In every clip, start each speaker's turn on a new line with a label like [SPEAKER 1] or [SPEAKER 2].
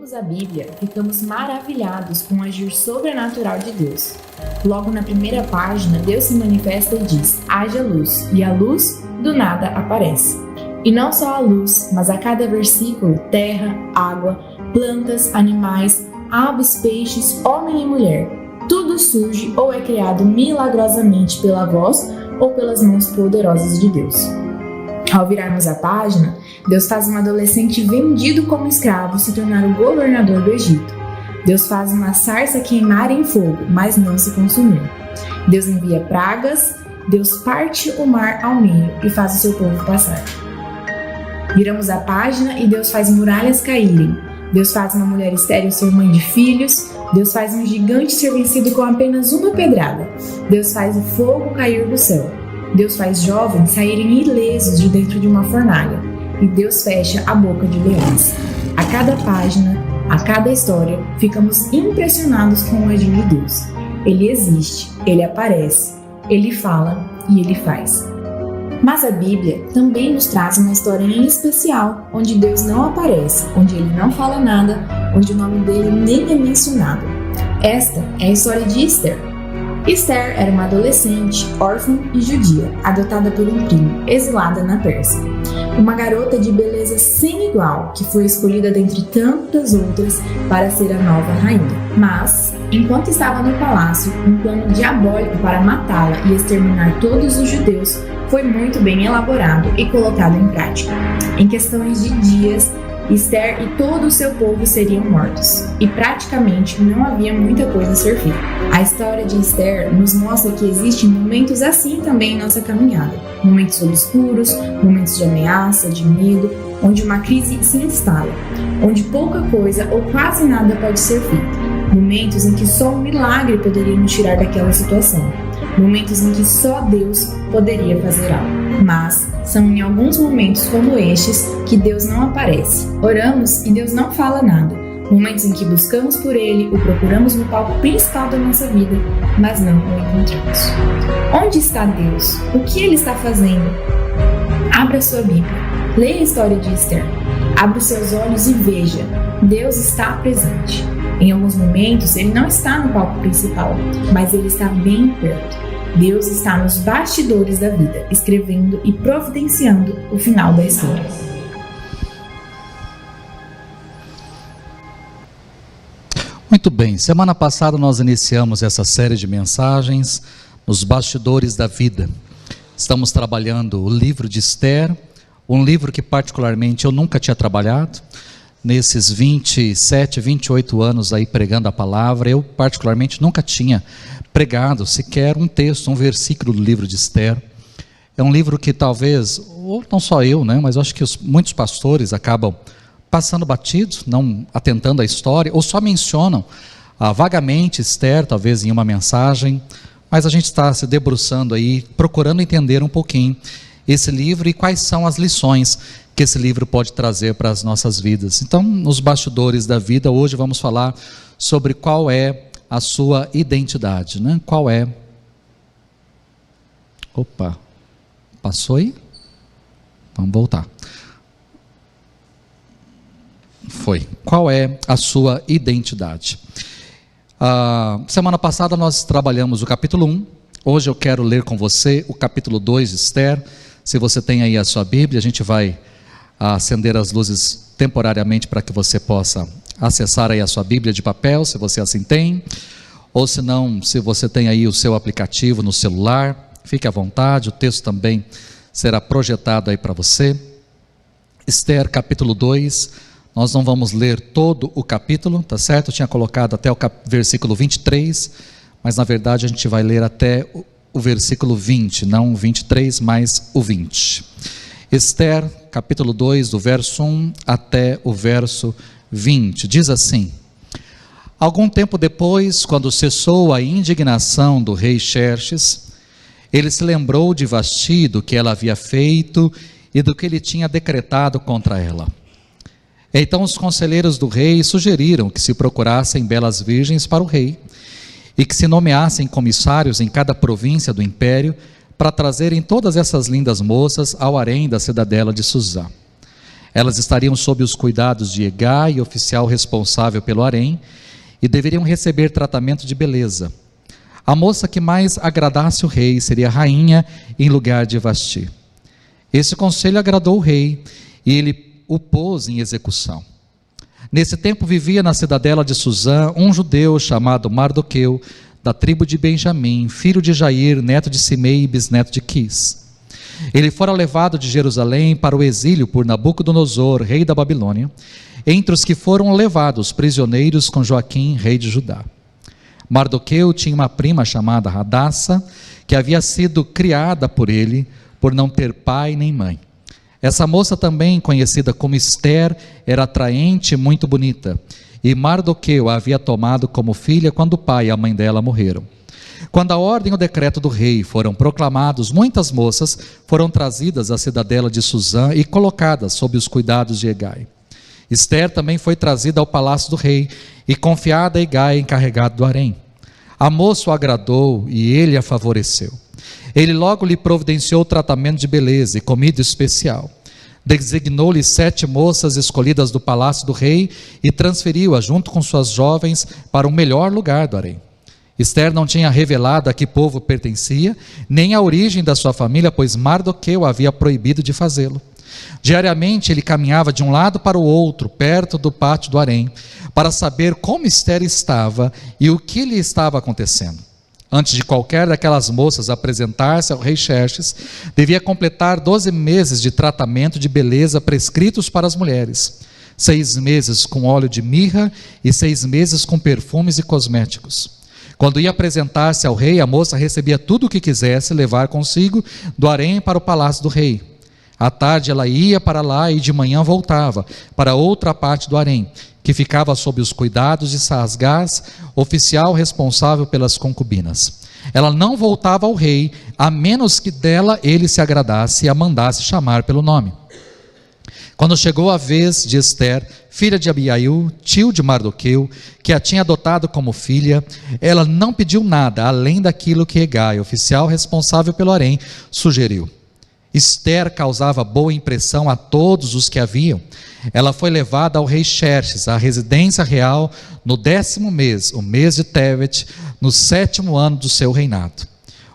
[SPEAKER 1] lemos a Bíblia, ficamos maravilhados com o agir sobrenatural de Deus. Logo na primeira página, Deus se manifesta e diz: haja luz, e a luz do nada aparece. E não só a luz, mas a cada versículo, terra, água, plantas, animais, aves, peixes, homem e mulher. Tudo surge ou é criado milagrosamente pela voz ou pelas mãos poderosas de Deus. Ao virarmos a página, Deus faz um adolescente vendido como escravo se tornar o governador do Egito. Deus faz uma sarça queimar em fogo, mas não se consumir. Deus envia pragas, Deus parte o mar ao meio e faz o seu povo passar. Viramos a página e Deus faz muralhas caírem. Deus faz uma mulher estéril ser mãe de filhos. Deus faz um gigante ser vencido com apenas uma pedrada. Deus faz o fogo cair do céu. Deus faz jovens saírem ilesos de dentro de uma fornalha. E Deus fecha a boca de leões. A cada página, a cada história, ficamos impressionados com o agir de Deus. Ele existe, Ele aparece, Ele fala e Ele faz. Mas a Bíblia também nos traz uma história em especial, onde Deus não aparece, onde Ele não fala nada, onde o nome dele nem é mencionado. Esta é a história de Esther. Esther era uma adolescente, órfã e judia, adotada por um primo, exilada na Pérsia. Uma garota de beleza sem igual, que foi escolhida dentre tantas outras para ser a nova rainha. Mas, enquanto estava no palácio, um plano diabólico para matá-la e exterminar todos os judeus foi muito bem elaborado e colocado em prática. Em questões de dias, Esther e todo o seu povo seriam mortos, e praticamente não havia muita coisa a ser feita. A história de Esther nos mostra que existem momentos assim também em nossa caminhada. Momentos obscuros, momentos de ameaça, de medo, onde uma crise se instala, onde pouca coisa ou quase nada pode ser feito. Momentos em que só um milagre poderia nos tirar daquela situação. Momentos em que só Deus poderia fazer algo. Mas são em alguns momentos como estes que Deus não aparece. Oramos e Deus não fala nada. Momentos em que buscamos por Ele, o procuramos no palco principal da nossa vida, mas não o encontramos. Onde está Deus? O que Ele está fazendo? Abra sua Bíblia. Leia a história de Esther. Abra os seus olhos e veja. Deus está presente. Em alguns momentos, Ele não está no palco principal, mas Ele está bem perto. Deus está nos bastidores da vida, escrevendo e providenciando o final da história.
[SPEAKER 2] Muito bem, semana passada nós iniciamos essa série de mensagens nos bastidores da vida. Estamos trabalhando o livro de Esther, um livro que particularmente eu nunca tinha trabalhado. Nesses 27, 28 anos aí pregando a palavra, eu particularmente nunca tinha pregado sequer um texto, um versículo do livro de Esther. É um livro que talvez, ou não só eu, mas eu acho que muitos pastores acabam passando batidos, não atentando à história, ou só mencionam vagamente Esther, talvez em uma mensagem, mas a gente está se debruçando aí, procurando entender um pouquinho esse livro e quais são as lições que esse livro pode trazer para as nossas vidas. Então, nos bastidores da vida, hoje vamos falar sobre qual é a sua identidade, Qual é... Opa, passou aí? Vamos voltar. Foi. Qual é a sua identidade? Semana passada nós trabalhamos o capítulo 1, hoje eu quero ler com você o capítulo 2 de Esther. Se você tem aí a sua Bíblia, a gente vai acender as luzes temporariamente para que você possa acessar aí a sua Bíblia de papel, se você assim tem, ou se não, se você tem aí o seu aplicativo no celular, fique à vontade, o texto também será projetado aí para você. Esther capítulo 2, nós não vamos ler todo o capítulo, tá certo? Eu tinha colocado até o versículo 23, mas na verdade a gente vai ler até o versículo 20, não o 23, mas o 20. Esther, capítulo 2, do verso 1 até o verso 20, diz assim: Algum tempo depois, quando cessou a indignação do rei Xerxes, ele se lembrou de Vasti, do que ela havia feito e do que ele tinha decretado contra ela. Então os conselheiros do rei sugeriram que se procurassem belas virgens para o rei e que se nomeassem comissários em cada província do império para trazerem todas essas lindas moças ao harém da cidadela de Susã. Elas estariam sob os cuidados de Hegai, oficial responsável pelo harém, e deveriam receber tratamento de beleza. A moça que mais agradasse o rei seria rainha em lugar de Vasti. Esse conselho agradou o rei e ele o pôs em execução. Nesse tempo vivia na cidadela de Suzã um judeu chamado Mardoqueu, da tribo de Benjamim, filho de Jair, neto de Simei e bisneto de Quis. Ele fora levado de Jerusalém para o exílio por Nabucodonosor, rei da Babilônia, entre os que foram levados prisioneiros com Joaquim, rei de Judá. Mardoqueu tinha uma prima chamada Hadassa, que havia sido criada por ele, por não ter pai nem mãe. Essa moça também, conhecida como Ester, era atraente e muito bonita, e Mardoqueu a havia tomado como filha quando o pai e a mãe dela morreram. Quando a ordem e o decreto do rei foram proclamados, muitas moças foram trazidas à cidadela de Suzã e colocadas sob os cuidados de Hegai. Ester também foi trazida ao palácio do rei e confiada a Hegai, encarregado do harém. A moça o agradou e ele a favoreceu. Ele logo lhe providenciou tratamento de beleza e comida especial. Designou-lhe 7 moças escolhidas do palácio do rei e transferiu-a junto com suas jovens para o melhor lugar do harém. Ester não tinha revelado a que povo pertencia, nem a origem da sua família, pois Mardoqueu havia proibido de fazê-lo. Diariamente ele caminhava de um lado para o outro, perto do pátio do harém, para saber como Ester estava e o que lhe estava acontecendo. Antes de qualquer daquelas moças apresentar-se ao rei Xerxes, devia completar 12 meses de tratamento de beleza prescritos para as mulheres, 6 meses com óleo de mirra e 6 meses com perfumes e cosméticos. Quando ia apresentar-se ao rei, a moça recebia tudo o que quisesse levar consigo do harém para o palácio do rei. À tarde ela ia para lá e de manhã voltava para outra parte do harém, que ficava sob os cuidados de Saasgás, oficial responsável pelas concubinas. Ela não voltava ao rei, a menos que dela ele se agradasse e a mandasse chamar pelo nome. Quando chegou a vez de Ester, filha de Abiail, tio de Mardoqueu, que a tinha adotado como filha, ela não pediu nada além daquilo que Hegai, oficial responsável pelo harém, sugeriu. Ester causava boa impressão a todos os que a viam. Ela foi levada ao rei Xerxes, à residência real, no 10º mês, o mês de Tevet, no 7º ano do seu reinado.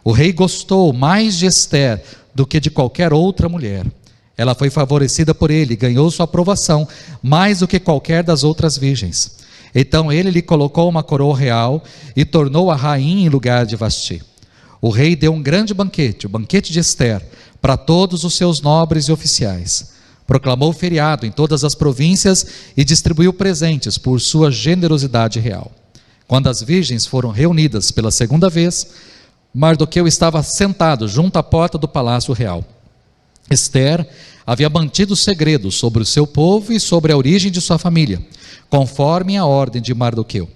[SPEAKER 2] O rei gostou mais de Ester do que de qualquer outra mulher. Ela foi favorecida por ele, ganhou sua aprovação, mais do que qualquer das outras virgens. Então ele lhe colocou uma coroa real e tornou-a rainha em lugar de Vasti. O rei deu um grande banquete, o banquete de Ester, para todos os seus nobres e oficiais. Proclamou feriado em todas as províncias e distribuiu presentes por sua generosidade real. Quando as virgens foram reunidas pela segunda vez, Mardoqueu estava sentado junto à porta do palácio real. Ester havia mantido segredo sobre o seu povo e sobre a origem de sua família, conforme a ordem de Mardoqueu,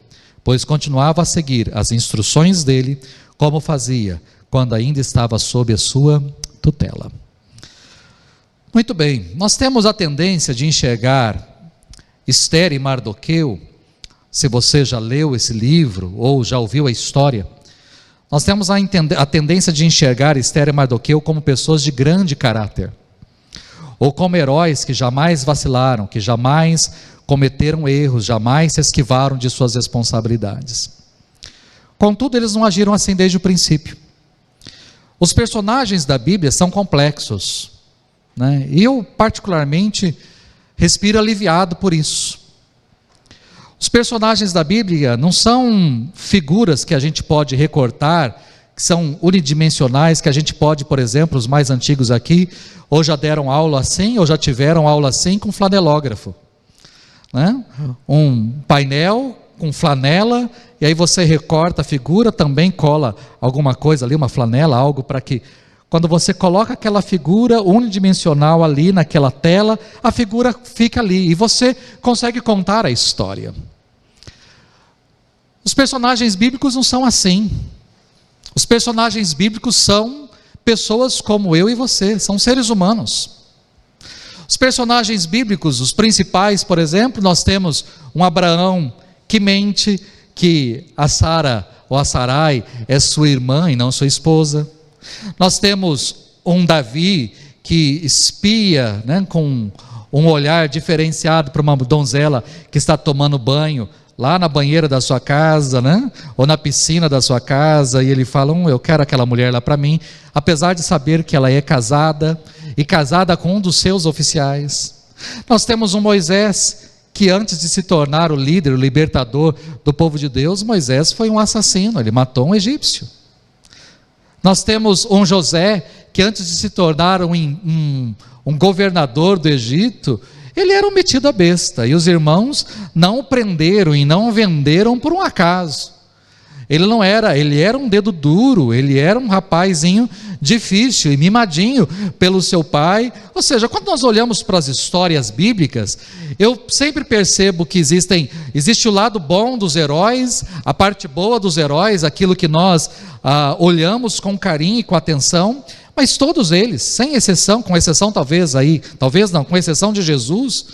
[SPEAKER 2] pois continuava a seguir as instruções dele, como fazia quando ainda estava sob a sua tutela. Muito bem, nós temos a tendência de enxergar Ester e Mardoqueu, se você já leu esse livro ou já ouviu a história, nós temos a tendência de enxergar Ester e Mardoqueu como pessoas de grande caráter, ou como heróis que jamais vacilaram, que jamais cometeram erros, jamais se esquivaram de suas responsabilidades. Contudo, eles não agiram assim desde o princípio. Os personagens da Bíblia são complexos, né? E eu particularmente respiro aliviado por isso. Os personagens da Bíblia não são figuras que a gente pode recortar, que são unidimensionais, que a gente pode, por exemplo, os mais antigos aqui, ou já deram aula assim, ou já tiveram aula assim com flanelógrafo, né? Um painel com flanela, e aí você recorta a figura, também cola alguma coisa ali, uma flanela, algo para que, quando você coloca aquela figura unidimensional ali naquela tela, a figura fica ali, e você consegue contar a história. Os personagens bíblicos não são assim. Os personagens bíblicos são pessoas como eu e você, são seres humanos. Os personagens bíblicos, os principais, por exemplo, nós temos um Abraão que mente que a Sara ou a Sarai é sua irmã e não sua esposa. Nós temos um Davi que espia, né, com um olhar diferenciado para uma donzela que está tomando banho lá na banheira da sua casa, né? Ou na piscina da sua casa, e ele fala, eu quero aquela mulher lá para mim, apesar de saber que ela é casada, e casada com um dos seus oficiais. Nós temos um Moisés, que antes de se tornar o líder, o libertador do povo de Deus, Moisés foi um assassino, ele matou um egípcio. Nós temos um José, que antes de se tornar um governador do Egito, ele era um metido a besta, e os irmãos não o prenderam e não o venderam por um acaso. Ele era um dedo duro, ele era um rapazinho difícil e mimadinho pelo seu pai. Ou seja, quando nós olhamos para as histórias bíblicas, eu sempre percebo que existe o lado bom dos heróis, a parte boa dos heróis, aquilo que nós olhamos com carinho e com atenção, mas todos eles, sem exceção, com exceção com exceção de Jesus,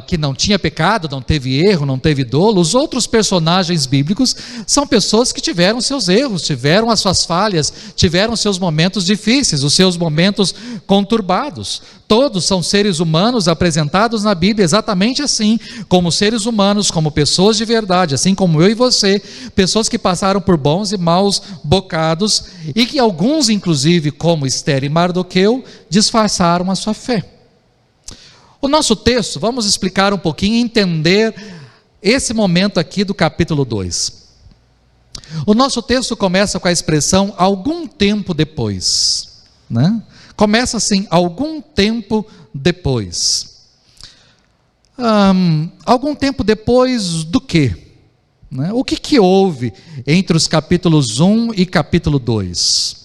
[SPEAKER 2] que não tinha pecado, não teve erro, não teve dolo, os outros personagens bíblicos são pessoas que tiveram seus erros, tiveram as suas falhas, tiveram seus momentos difíceis, os seus momentos conturbados. Todos são seres humanos apresentados na Bíblia exatamente assim, como seres humanos, como pessoas de verdade, assim como eu e você, pessoas que passaram por bons e maus bocados, e que alguns, inclusive, como Esther e Mardoqueu, disfarçaram a sua fé. O nosso texto, vamos explicar um pouquinho e entender esse momento aqui do capítulo 2. O nosso texto começa com a expressão algum tempo depois, né? Começa assim, algum tempo depois. Algum tempo depois do quê? Né? O que houve entre os capítulos 1 e capítulo 2?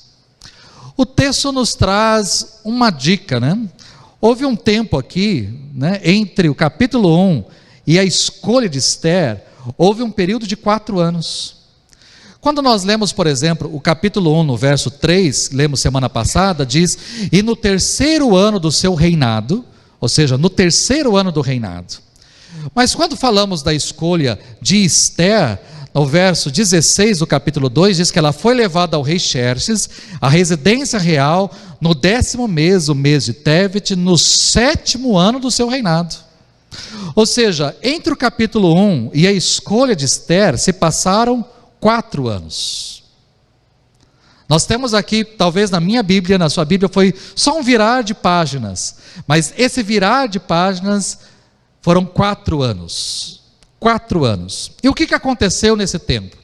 [SPEAKER 2] O texto nos traz uma dica, né? Houve um tempo aqui, né, entre o capítulo 1 e a escolha de Esther, houve um período de 4 anos. Quando nós lemos, por exemplo, o capítulo 1, no verso 3, lemos semana passada, diz, e no 3º ano do seu reinado, ou seja, no 3º ano do reinado. Mas quando falamos da escolha de Esther, no verso 16 do capítulo 2, diz que ela foi levada ao rei Xerxes, à residência real, no 10º mês, o mês de Tevet, no 7º ano do seu reinado. Ou seja, entre o capítulo 1 e a escolha de Esther, se passaram 4 anos. Nós temos aqui, talvez na minha Bíblia, na sua Bíblia, foi só um virar de páginas, mas esse virar de páginas foram 4 anos. 4 anos. E o que aconteceu nesse tempo?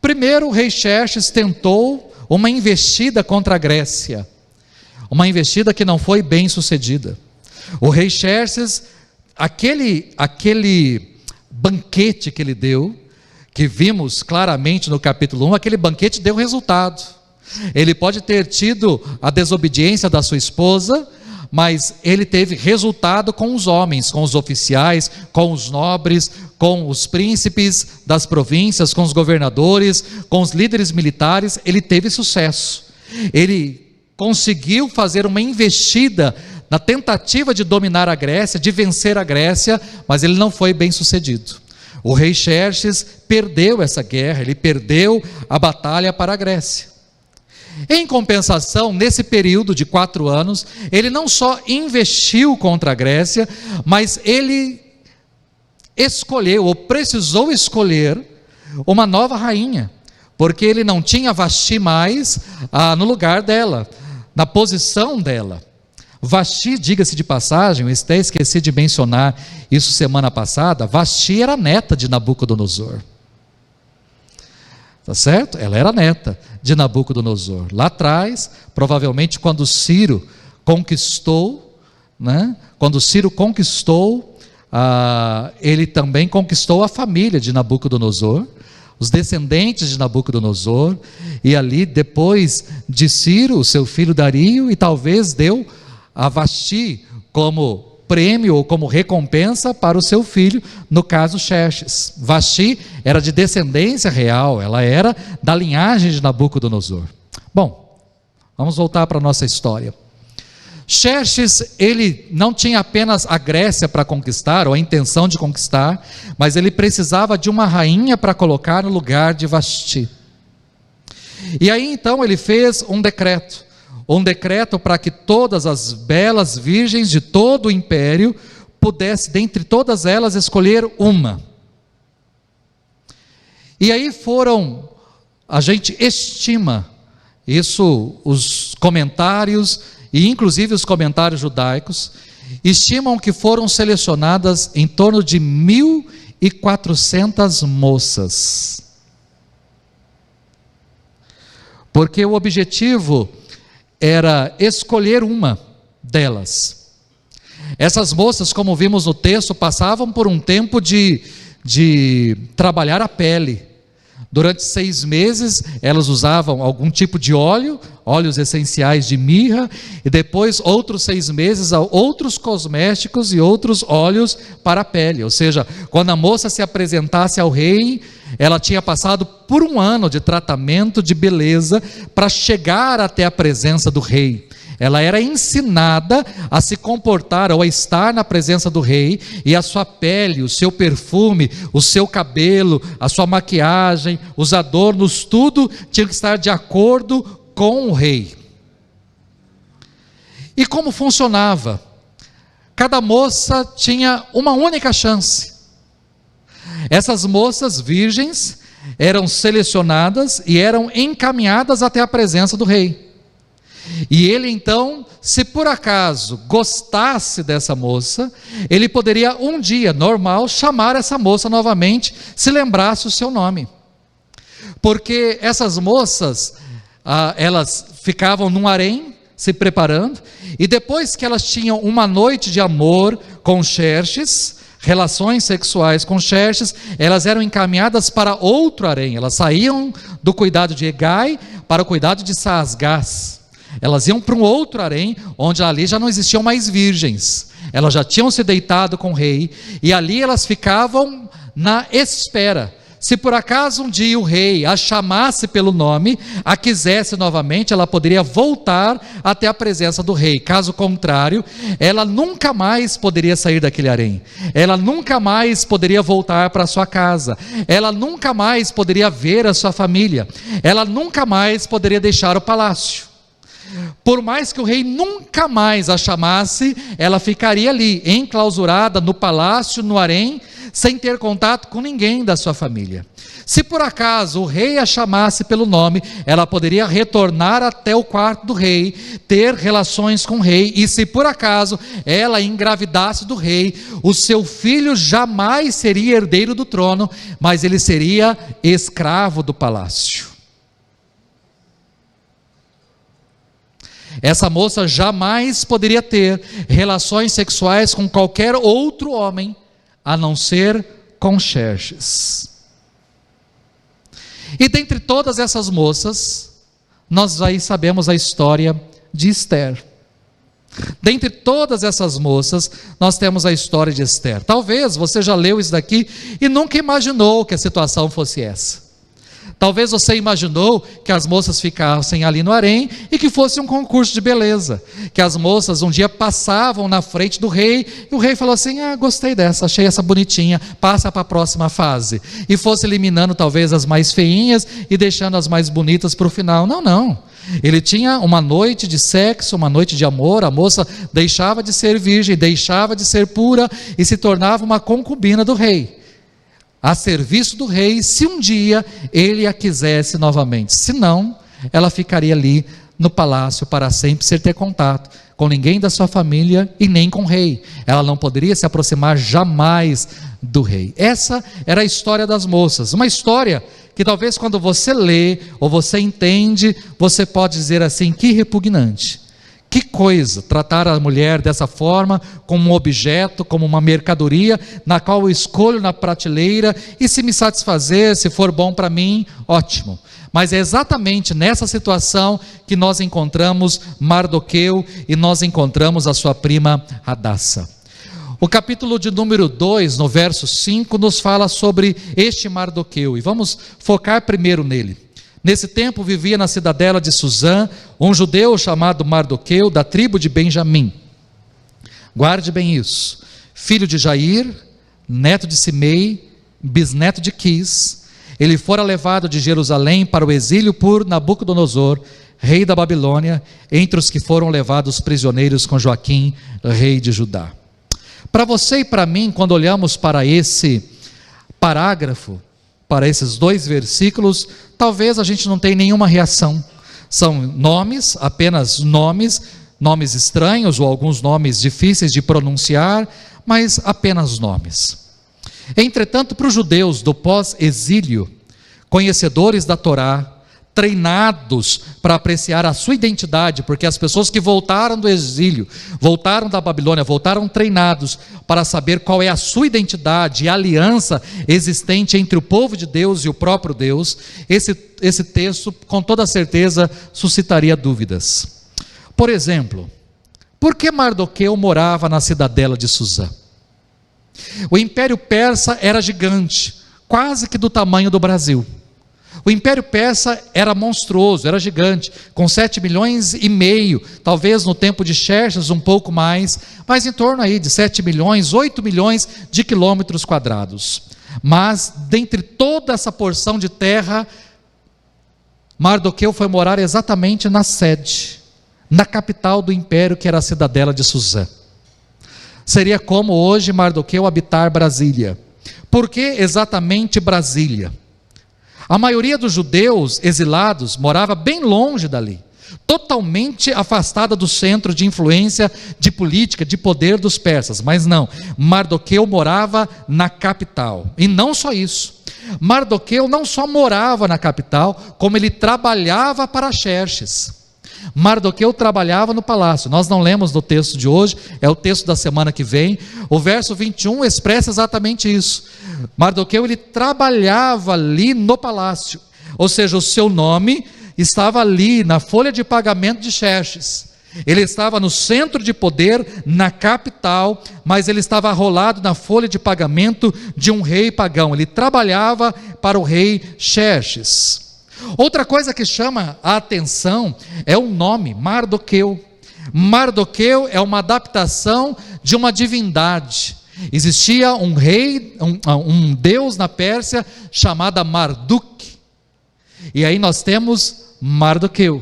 [SPEAKER 2] Primeiro, o rei Xerxes tentou uma investida contra a Grécia, uma investida que não foi bem sucedida. O rei Xerxes, aquele banquete que ele deu, que vimos claramente no capítulo 1, aquele banquete deu resultado. Ele pode ter tido a desobediência da sua esposa, mas ele teve resultado com os homens, com os oficiais, com os nobres, com os príncipes das províncias, com os governadores, com os líderes militares. Ele teve sucesso. Ele conseguiu fazer uma investida na tentativa de dominar a Grécia, de vencer a Grécia, mas ele não foi bem sucedido. O rei Xerxes perdeu essa guerra, ele perdeu a batalha para a Grécia. Em compensação, nesse período de 4 anos, ele não só investiu contra a Grécia, mas ele escolheu, ou precisou escolher, uma nova rainha, porque ele não tinha Vasti mais no lugar dela, na posição dela. Vasti, diga-se de passagem, eu até esqueci de mencionar isso semana passada, Vasti era neta de Nabucodonosor. Tá certo? Ela era neta de Nabucodonosor. Lá atrás, provavelmente quando Ciro conquistou, né? Quando Ciro conquistou, ele também conquistou a família de Nabucodonosor, os descendentes de Nabucodonosor, e ali depois de Ciro, o seu filho Dario, e talvez deu a Vasti como prêmio ou como recompensa para o seu filho, no caso Xerxes. Vasti era de descendência real, ela era da linhagem de Nabucodonosor. Bom, vamos voltar para a nossa história. Xerxes, ele não tinha apenas a Grécia para conquistar, ou a intenção de conquistar, mas ele precisava de uma rainha para colocar no lugar de Vasti. E aí então ele fez um decreto. um decreto para que todas as belas virgens de todo o império pudesse, dentre todas elas, escolher uma. E aí a gente estima, isso os comentários, e inclusive os comentários judaicos, estimam que foram selecionadas em torno de 1.400 moças. Porque o objetivo era escolher uma delas. Essas moças, como vimos no texto, passavam por um tempo de trabalhar a pele. Durante 6 meses, elas usavam algum tipo de óleos essenciais de mirra, e depois outros 6 meses, outros cosméticos e outros óleos para a pele. Ou seja, quando a moça se apresentasse ao rei, ela tinha passado por um ano de tratamento de beleza para chegar até a presença do rei. Ela era ensinada a se comportar ou a estar na presença do rei, e a sua pele, o seu perfume, o seu cabelo, a sua maquiagem, os adornos, tudo tinha que estar de acordo com o rei. E como funcionava? Cada moça tinha uma única chance. Essas moças virgens eram selecionadas e eram encaminhadas até a presença do rei. E ele então, se por acaso gostasse dessa moça, ele poderia um dia, normal, chamar essa moça novamente, se lembrasse o seu nome. Porque essas moças, elas ficavam num harém, se preparando, e depois que elas tinham uma noite de amor com Xerxes, relações sexuais com Xerxes, elas eram encaminhadas para outro harém. Elas saíam do cuidado de Hegai para o cuidado de Saasgás. Elas iam para um outro harém, onde ali já não existiam mais virgens. Elas já tinham se deitado com o rei, e ali elas ficavam na espera. Se por acaso um dia o rei a chamasse pelo nome, a quisesse novamente, ela poderia voltar até a presença do rei. Caso contrário, ela nunca mais poderia sair daquele harém. Ela nunca mais poderia voltar para sua casa. Ela nunca mais poderia ver a sua família. Ela nunca mais poderia deixar o palácio. Por mais que o rei nunca mais a chamasse, ela ficaria ali, enclausurada no palácio, no harém, sem ter contato com ninguém da sua família. Se por acaso o rei a chamasse pelo nome, ela poderia retornar até o quarto do rei, ter relações com o rei, e se por acaso ela engravidasse do rei, o seu filho jamais seria herdeiro do trono, mas ele seria escravo do palácio. Essa moça jamais poderia ter relações sexuais com qualquer outro homem, a não ser com Xerxes. E dentre todas essas moças, nós aí sabemos a história de Esther. Dentre todas essas moças, nós temos a história de Esther. Talvez você já leu isso daqui e nunca imaginou que a situação fosse essa. Talvez você imaginou que as moças ficassem ali no harém e que fosse um concurso de beleza, que as moças um dia passavam na frente do rei, e o rei falou assim: gostei dessa, achei essa bonitinha, passa para a próxima fase, e fosse eliminando talvez as mais feinhas e deixando as mais bonitas para o final. Não, ele tinha uma noite de sexo, uma noite de amor, a moça deixava de ser virgem, deixava de ser pura e se tornava uma concubina do rei, a serviço do rei, se um dia ele a quisesse novamente. Se não, ela ficaria ali no palácio para sempre, sem ter contato com ninguém da sua família e nem com o rei. Ela não poderia se aproximar jamais do rei. Essa era a história das moças, uma história que talvez quando você lê ou você entende, você pode dizer assim: que repugnante. Que coisa, tratar a mulher dessa forma, como um objeto, como uma mercadoria, na qual eu escolho na prateleira, e se me satisfazer, se for bom para mim, ótimo. Mas é exatamente nessa situação que nós encontramos Mardoqueu e nós encontramos a sua prima Hadassa. O capítulo de número 2, no verso 5, nos fala sobre este Mardoqueu, e vamos focar primeiro nele. Nesse tempo vivia na cidadela de Suzã um judeu chamado Mardoqueu, da tribo de Benjamim. Guarde bem isso: filho de Jair, neto de Simei, bisneto de Quis. Ele fora levado de Jerusalém para o exílio por Nabucodonosor, rei da Babilônia, entre os que foram levados prisioneiros com Joaquim, rei de Judá. Para você e para mim, quando olhamos para esse parágrafo, para esses 2 versículos, talvez a gente não tenha nenhuma reação. São nomes, apenas nomes estranhos ou alguns nomes difíceis de pronunciar, mas apenas nomes. Entretanto, para os judeus do pós-exílio, conhecedores da Torá, treinados para apreciar a sua identidade, porque as pessoas que voltaram do exílio, voltaram da Babilônia, voltaram treinados para saber qual é a sua identidade e a aliança existente entre o povo de Deus e o próprio Deus, esse texto com toda certeza suscitaria dúvidas. Por exemplo, por que Mardoqueu morava na cidadela de Suzã? O Império Persa era gigante, quase que do tamanho do Brasil. O Império Persa era monstruoso, era gigante, com 7 milhões e meio, talvez no tempo de Xerxes um pouco mais, mas em torno aí de 7 milhões, 8 milhões de quilômetros quadrados. Mas, dentre toda essa porção de terra, Mardoqueu foi morar exatamente na sede, na capital do império, que era a cidadela de Suzã. Seria como hoje Mardoqueu habitar Brasília. Por que exatamente Brasília? A maioria dos judeus exilados morava bem longe dali, totalmente afastada do centro de influência, de política, de poder dos persas. Mas não, Mardoqueu morava na capital. E não só isso, Mardoqueu não só morava na capital, como ele trabalhava para Xerxes. Mardoqueu trabalhava no palácio. Nós não lemos no texto de hoje, é o texto da semana que vem. O verso 21 expressa exatamente isso. Mardoqueu, ele trabalhava ali no palácio, ou seja, o seu nome estava ali na folha de pagamento de Xerxes. Ele estava no centro de poder, na capital, mas ele estava arrolado na folha de pagamento de um rei pagão. Ele trabalhava para o rei Xerxes. Outra coisa que chama a atenção é o nome, Mardoqueu. Mardoqueu é uma adaptação de uma divindade. Existia um rei, um deus na Pérsia chamado Marduk. E aí nós temos Mardoqueu,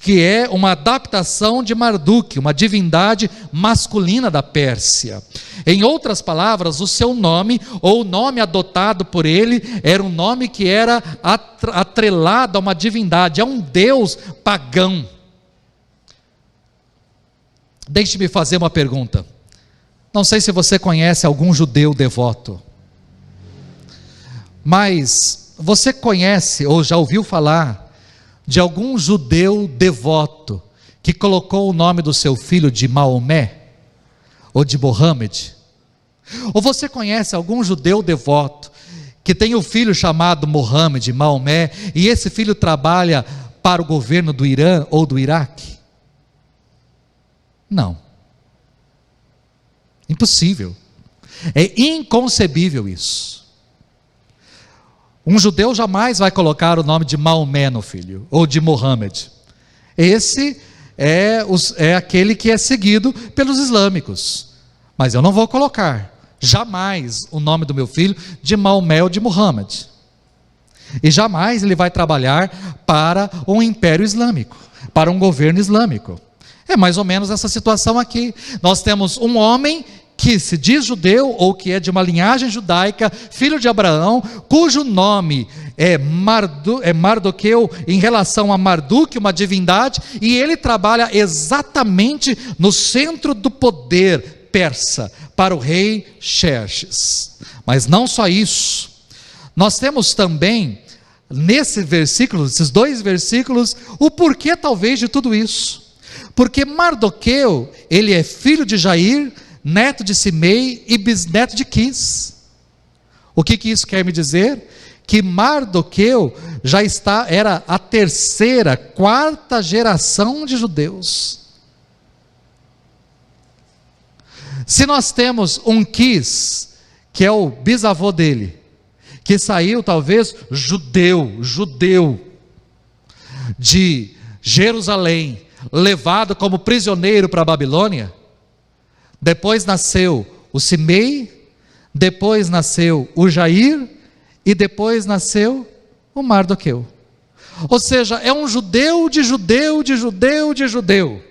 [SPEAKER 2] que é uma adaptação de Marduk, uma divindade masculina da Pérsia. Em outras palavras, o seu nome, ou o nome adotado por ele, era um nome que era atrelado a uma divindade, a um deus pagão. Deixe-me fazer uma pergunta. Não sei se você conhece algum judeu devoto, mas você conhece ou já ouviu falar de algum judeu devoto que colocou o nome do seu filho de Maomé ou de Mohammed? Ou você conhece algum judeu devoto que tem um filho chamado Mohammed, Maomé, e esse filho trabalha para o governo do Irã ou do Iraque? Não. Impossível. É inconcebível isso. Um judeu jamais vai colocar o nome de Maomé no filho, ou de Mohammed. Esse é aquele que é seguido pelos islâmicos. Mas eu não vou colocar jamais o nome do meu filho de Maomé ou de Mohammed. E jamais ele vai trabalhar para um império islâmico, para um governo islâmico. É mais ou menos essa situação aqui. Nós temos um homem que se diz judeu, ou que é de uma linhagem judaica, filho de Abraão, cujo nome é Mardoqueu, em relação a Marduk, uma divindade, e ele trabalha exatamente no centro do poder persa, para o rei Xerxes. Mas não só isso, nós temos também, nesse versículo, esses 2 versículos, o porquê talvez de tudo isso. Porque Mardoqueu, ele é filho de Jair, neto de Simei e bisneto de Quis. O que isso quer me dizer? Que Mardoqueu era a 3ª, 4ª geração de judeus. Se nós temos um Quis, que é o bisavô dele, que saiu talvez judeu de Jerusalém, levado como prisioneiro para a Babilônia, depois nasceu o Simei, depois nasceu o Jair, e depois nasceu o Mardoqueu. Ou seja, é um judeu de judeu, de judeu, de judeu.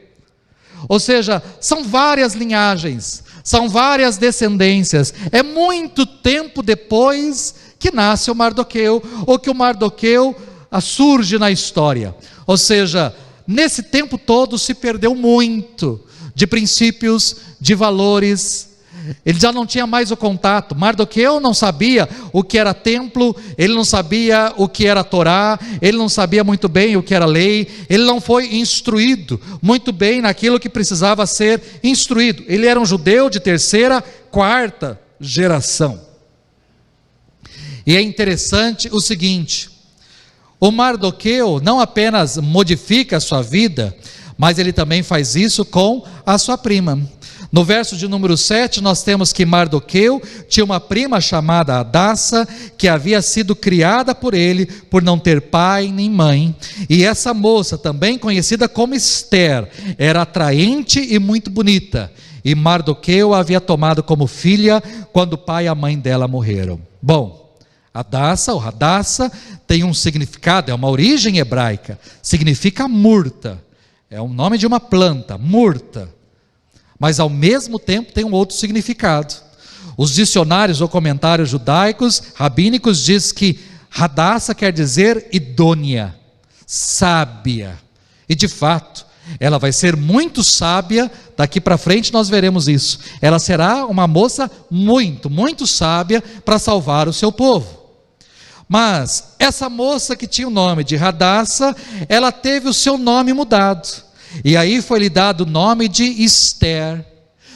[SPEAKER 2] Ou seja, são várias linhagens, são várias descendências. É muito tempo depois que nasce o Mardoqueu, ou que o Mardoqueu surge na história. Ou seja, nesse tempo todo se perdeu muito de princípios, de valores. Ele já não tinha mais o contato. Mardoqueu não sabia o que era templo, ele não sabia o que era Torá, ele não sabia muito bem o que era lei, ele não foi instruído muito bem naquilo que precisava ser instruído. Ele era um judeu de terceira, quarta geração. E é interessante o seguinte: o Mardoqueu não apenas modifica a sua vida, mas ele também faz isso com a sua prima. No verso de número 7, nós temos que Mardoqueu tinha uma prima chamada Hadassa, que havia sido criada por ele, por não ter pai nem mãe. E essa moça, também conhecida como Esther, era atraente e muito bonita. E Mardoqueu a havia tomado como filha quando o pai e a mãe dela morreram. Bom, Hadassa ou Hadassa tem um significado, é uma origem hebraica, significa murta, é o nome de uma planta, murta, mas ao mesmo tempo tem um outro significado. Os dicionários ou comentários judaicos, rabínicos, diz que Hadassa quer dizer idônea, sábia, e de fato, ela vai ser muito sábia. Daqui para frente nós veremos isso. Ela será uma moça muito, muito sábia para salvar o seu povo. Mas essa moça que tinha o nome de Hadassa, ela teve o seu nome mudado. E aí foi lhe dado o nome de Esther.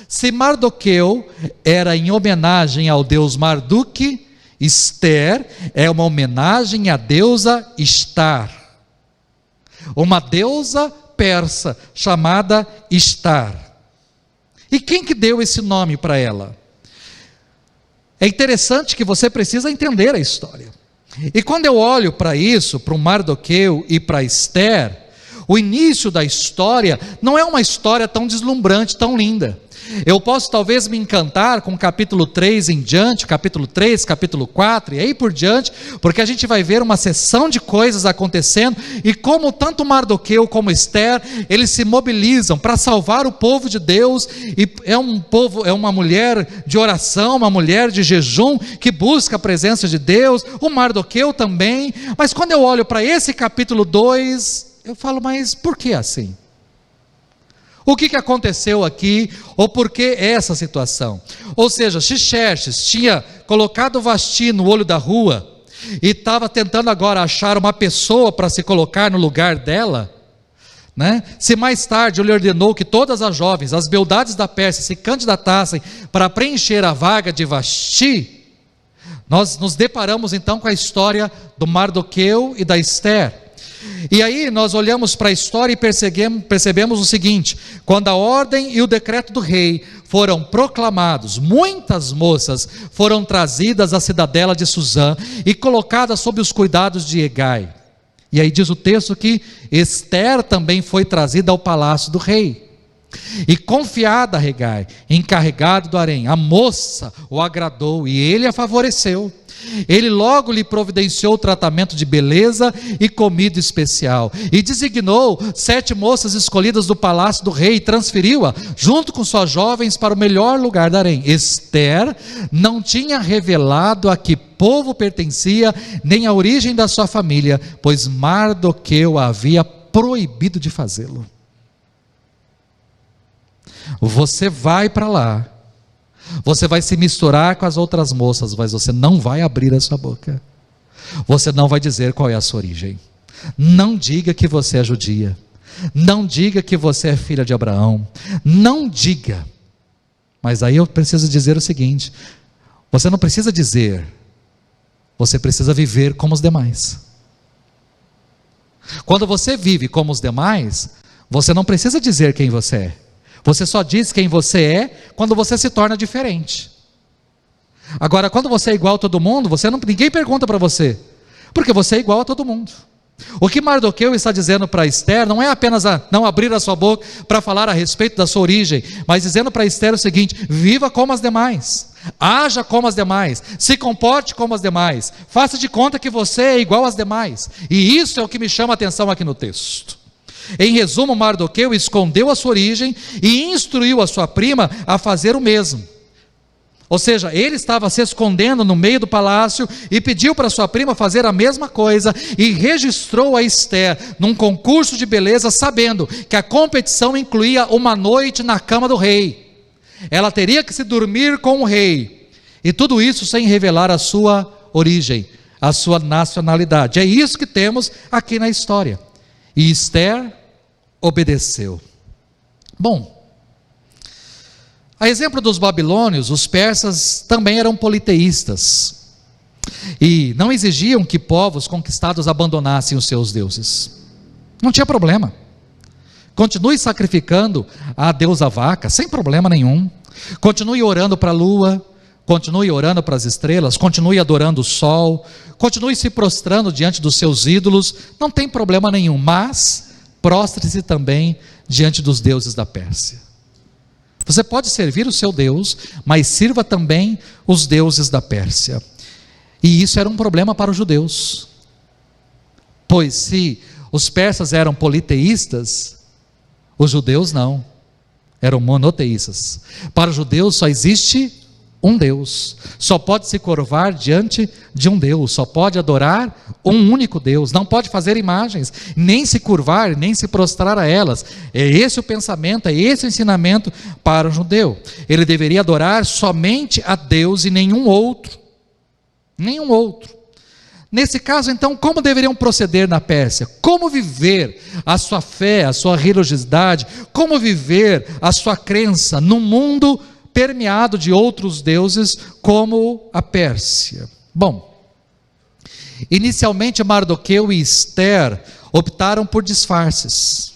[SPEAKER 2] Se Mardoqueu era em homenagem ao deus Marduk, Esther é uma homenagem à deusa Estar, uma deusa persa chamada Estar. E quem que deu esse nome para ela? É interessante que você precisa entender a história. E quando eu olho para isso, para o Mardoqueu e para Esther, o início da história não é uma história tão deslumbrante, tão linda. Eu posso talvez me encantar com o capítulo 3 em diante, capítulo 3, capítulo 4 e aí por diante, porque a gente vai ver uma seção de coisas acontecendo e como tanto Mardoqueu como Esther, eles se mobilizam para salvar o povo de Deus. E é um povo, é uma mulher de oração, uma mulher de jejum que busca a presença de Deus, o Mardoqueu também. Mas quando eu olho para esse capítulo 2, eu falo, mas por que assim? O que aconteceu aqui, ou por que essa situação? Ou seja, se Xerxes tinha colocado Vasti no olho da rua, e estava tentando agora achar uma pessoa para se colocar no lugar dela, né? Se mais tarde ele ordenou que todas as jovens, as beldades da Pérsia, se candidatassem para preencher a vaga de Vasti, nós nos deparamos então com a história do Mardoqueu e da Esther. E aí nós olhamos para a história e percebemos o seguinte: quando a ordem e o decreto do rei foram proclamados, muitas moças foram trazidas à cidadela de Suzã e colocadas sob os cuidados de Hegai. E aí diz o texto que Esther também foi trazida ao palácio do rei. E confiada a Hegai, encarregado do harém, a moça o agradou e ele a favoreceu. Ele logo lhe providenciou tratamento de beleza e comida especial, e designou 7 moças escolhidas do palácio do rei, e transferiu-a, junto com suas jovens, para o melhor lugar da harém. Esther não tinha revelado a que povo pertencia, nem a origem da sua família, pois Mardoqueu a havia proibido de fazê-lo. Você vai para lá, você vai se misturar com as outras moças, mas você não vai abrir a sua boca. Você não vai dizer qual é a sua origem. Não diga que você é judia. Não diga que você é filha de Abraão. Não diga. Mas aí eu preciso dizer o seguinte: você não precisa dizer, você precisa viver como os demais. Quando você vive como os demais, você não precisa dizer quem você é. Você só diz quem você é quando você se torna diferente. Agora, quando você é igual a todo mundo, ninguém pergunta para você, porque você é igual a todo mundo. O que Mardoqueu está dizendo para Esther não é apenas não abrir a sua boca para falar a respeito da sua origem, mas dizendo para Esther o seguinte: viva como as demais. Haja como as demais, se comporte como as demais, faça de conta que você é igual às demais. E isso é o que me chama a atenção aqui no texto. Em resumo, Mardoqueu escondeu a sua origem e instruiu a sua prima a fazer o mesmo. Ou seja, ele estava se escondendo no meio do palácio e pediu para sua prima fazer a mesma coisa e registrou a Esther num concurso de beleza, sabendo que a competição incluía uma noite na cama do rei. Ela teria que se dormir com o rei, e tudo isso sem revelar a sua origem, a sua nacionalidade. É isso que temos aqui na história. E Esther obedeceu. Bom, a exemplo dos babilônios, os persas também eram politeístas e não exigiam que povos conquistados abandonassem os seus deuses. Não tinha problema. Continue sacrificando a deusa vaca, sem problema nenhum. Continue orando para a lua, continue orando para as estrelas, continue adorando o sol, continue se prostrando diante dos seus ídolos, não tem problema nenhum, mas prostre-se também diante dos deuses da Pérsia. Você pode servir o seu Deus, mas sirva também os deuses da Pérsia. E isso era um problema para os judeus, pois se os persas eram politeístas, os judeus não, eram monoteístas. Para os judeus só existe um Deus, só pode se curvar diante de um Deus, só pode adorar um único Deus, não pode fazer imagens, nem se curvar, nem se prostrar a elas. É esse o pensamento, é esse o ensinamento para o judeu. Ele deveria adorar somente a Deus e nenhum outro. Nenhum outro. Nesse caso, então, como deveriam proceder na Pérsia? Como viver a sua fé, a sua religiosidade? Como viver a sua crença num mundo permeado de outros deuses como a Pérsia? Bom, inicialmente Mardoqueu e Esther optaram por disfarces.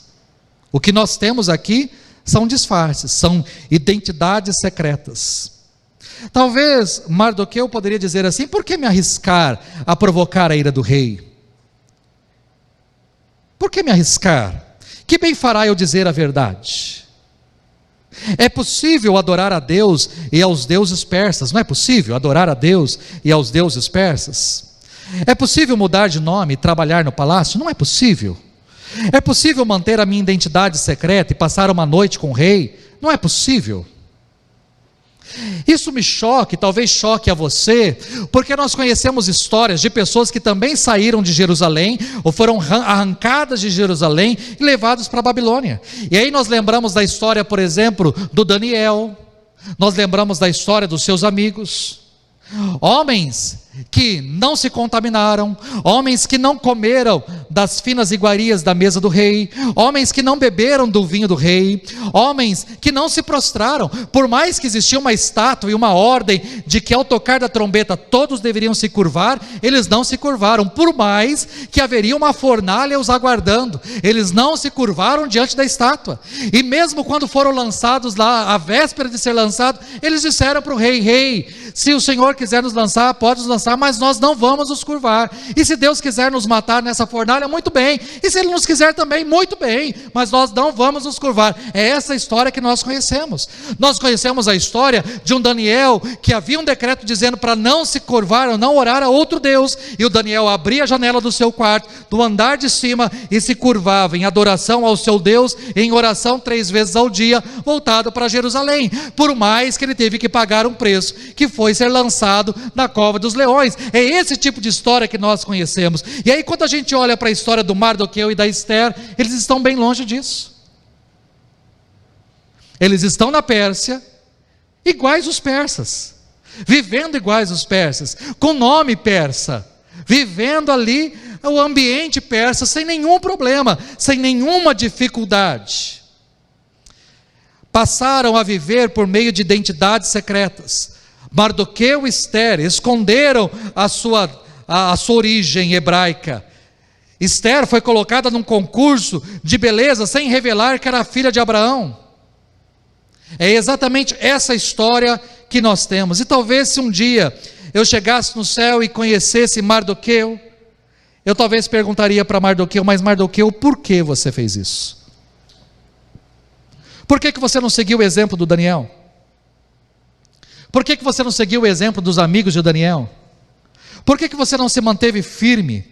[SPEAKER 2] O que nós temos aqui são disfarces, são identidades secretas. Talvez Mardoqueu poderia dizer assim: por que me arriscar a provocar a ira do rei? Por que me arriscar? Que bem fará eu dizer a verdade? É possível adorar a Deus e aos deuses persas? Não é possível adorar a Deus e aos deuses persas? É possível mudar de nome e trabalhar no palácio? Não é possível. É possível manter a minha identidade secreta e passar uma noite com o rei? Não é possível. Isso me choque, talvez choque a você, porque nós conhecemos histórias de pessoas que também saíram de Jerusalém, ou foram arrancadas de Jerusalém e levadas para a Babilônia. E aí nós lembramos da história, por exemplo, do Daniel, nós lembramos da história dos seus amigos, homens que não se contaminaram, homens que não comeram das finas iguarias da mesa do rei, homens que não beberam do vinho do rei, homens que não se prostraram, por mais que existia uma estátua e uma ordem de que ao tocar da trombeta todos deveriam se curvar, eles não se curvaram, por mais que haveria uma fornalha os aguardando, eles não se curvaram diante da estátua, e mesmo quando foram lançados lá, à véspera de ser lançado, eles disseram para o rei: rei, se o Senhor quiser nos lançar, pode nos lançar, mas nós não vamos nos curvar, e se Deus quiser nos matar nessa fornalha, muito bem, e se Ele nos quiser também, muito bem, mas nós não vamos nos curvar. É essa história que nós conhecemos a história de um Daniel, que havia um decreto dizendo para não se curvar, ou não orar a outro Deus, e o Daniel abria a janela do seu quarto, do andar de cima, e se curvava em adoração ao seu Deus, em oração 3 vezes ao dia, voltado para Jerusalém, por mais que ele teve que pagar um preço, que foi ser lançado na cova dos leões. É esse tipo de história que nós conhecemos. E aí quando a gente olha para a história do Mardoqueu e da Esther, eles estão bem longe disso. Eles estão na Pérsia, iguais os persas, vivendo iguais os persas, com nome persa, vivendo ali o ambiente persa, sem nenhum problema, sem nenhuma dificuldade. Passaram a viver por meio de identidades secretas. Mardoqueu e Esther esconderam a sua origem hebraica. Esther foi colocada num concurso de beleza sem revelar que era filha de Abraão. É exatamente essa história que nós temos. E talvez se um dia eu chegasse no céu e conhecesse Mardoqueu, eu talvez perguntaria para Mardoqueu: mas Mardoqueu, por que você fez isso? Por que você não seguiu o exemplo do Daniel? Por que você não seguiu o exemplo dos amigos de Daniel? Por que você não se manteve firme?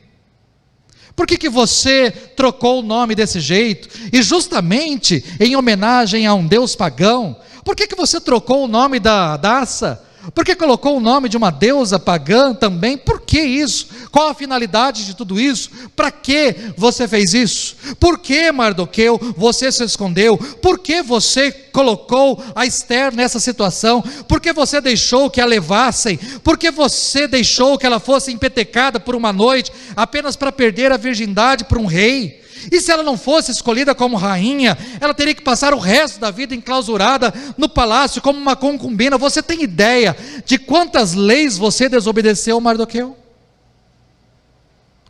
[SPEAKER 2] Por que você trocou o nome desse jeito? E justamente em homenagem a um deus pagão, por que você trocou o nome da Daça? Por que colocou o nome de uma deusa pagã também? Por que isso? Qual a finalidade de tudo isso? Para que você fez isso? Por que, Mardoqueu, você se escondeu? Por que você colocou a Esther nessa situação? Por que você deixou que a levassem? Por que você deixou que ela fosse empetecada por uma noite, apenas para perder a virgindade por um rei? E se ela não fosse escolhida como rainha, ela teria que passar o resto da vida enclausurada no palácio como uma concubina. Você tem ideia de quantas leis você desobedeceu, Mardoqueu?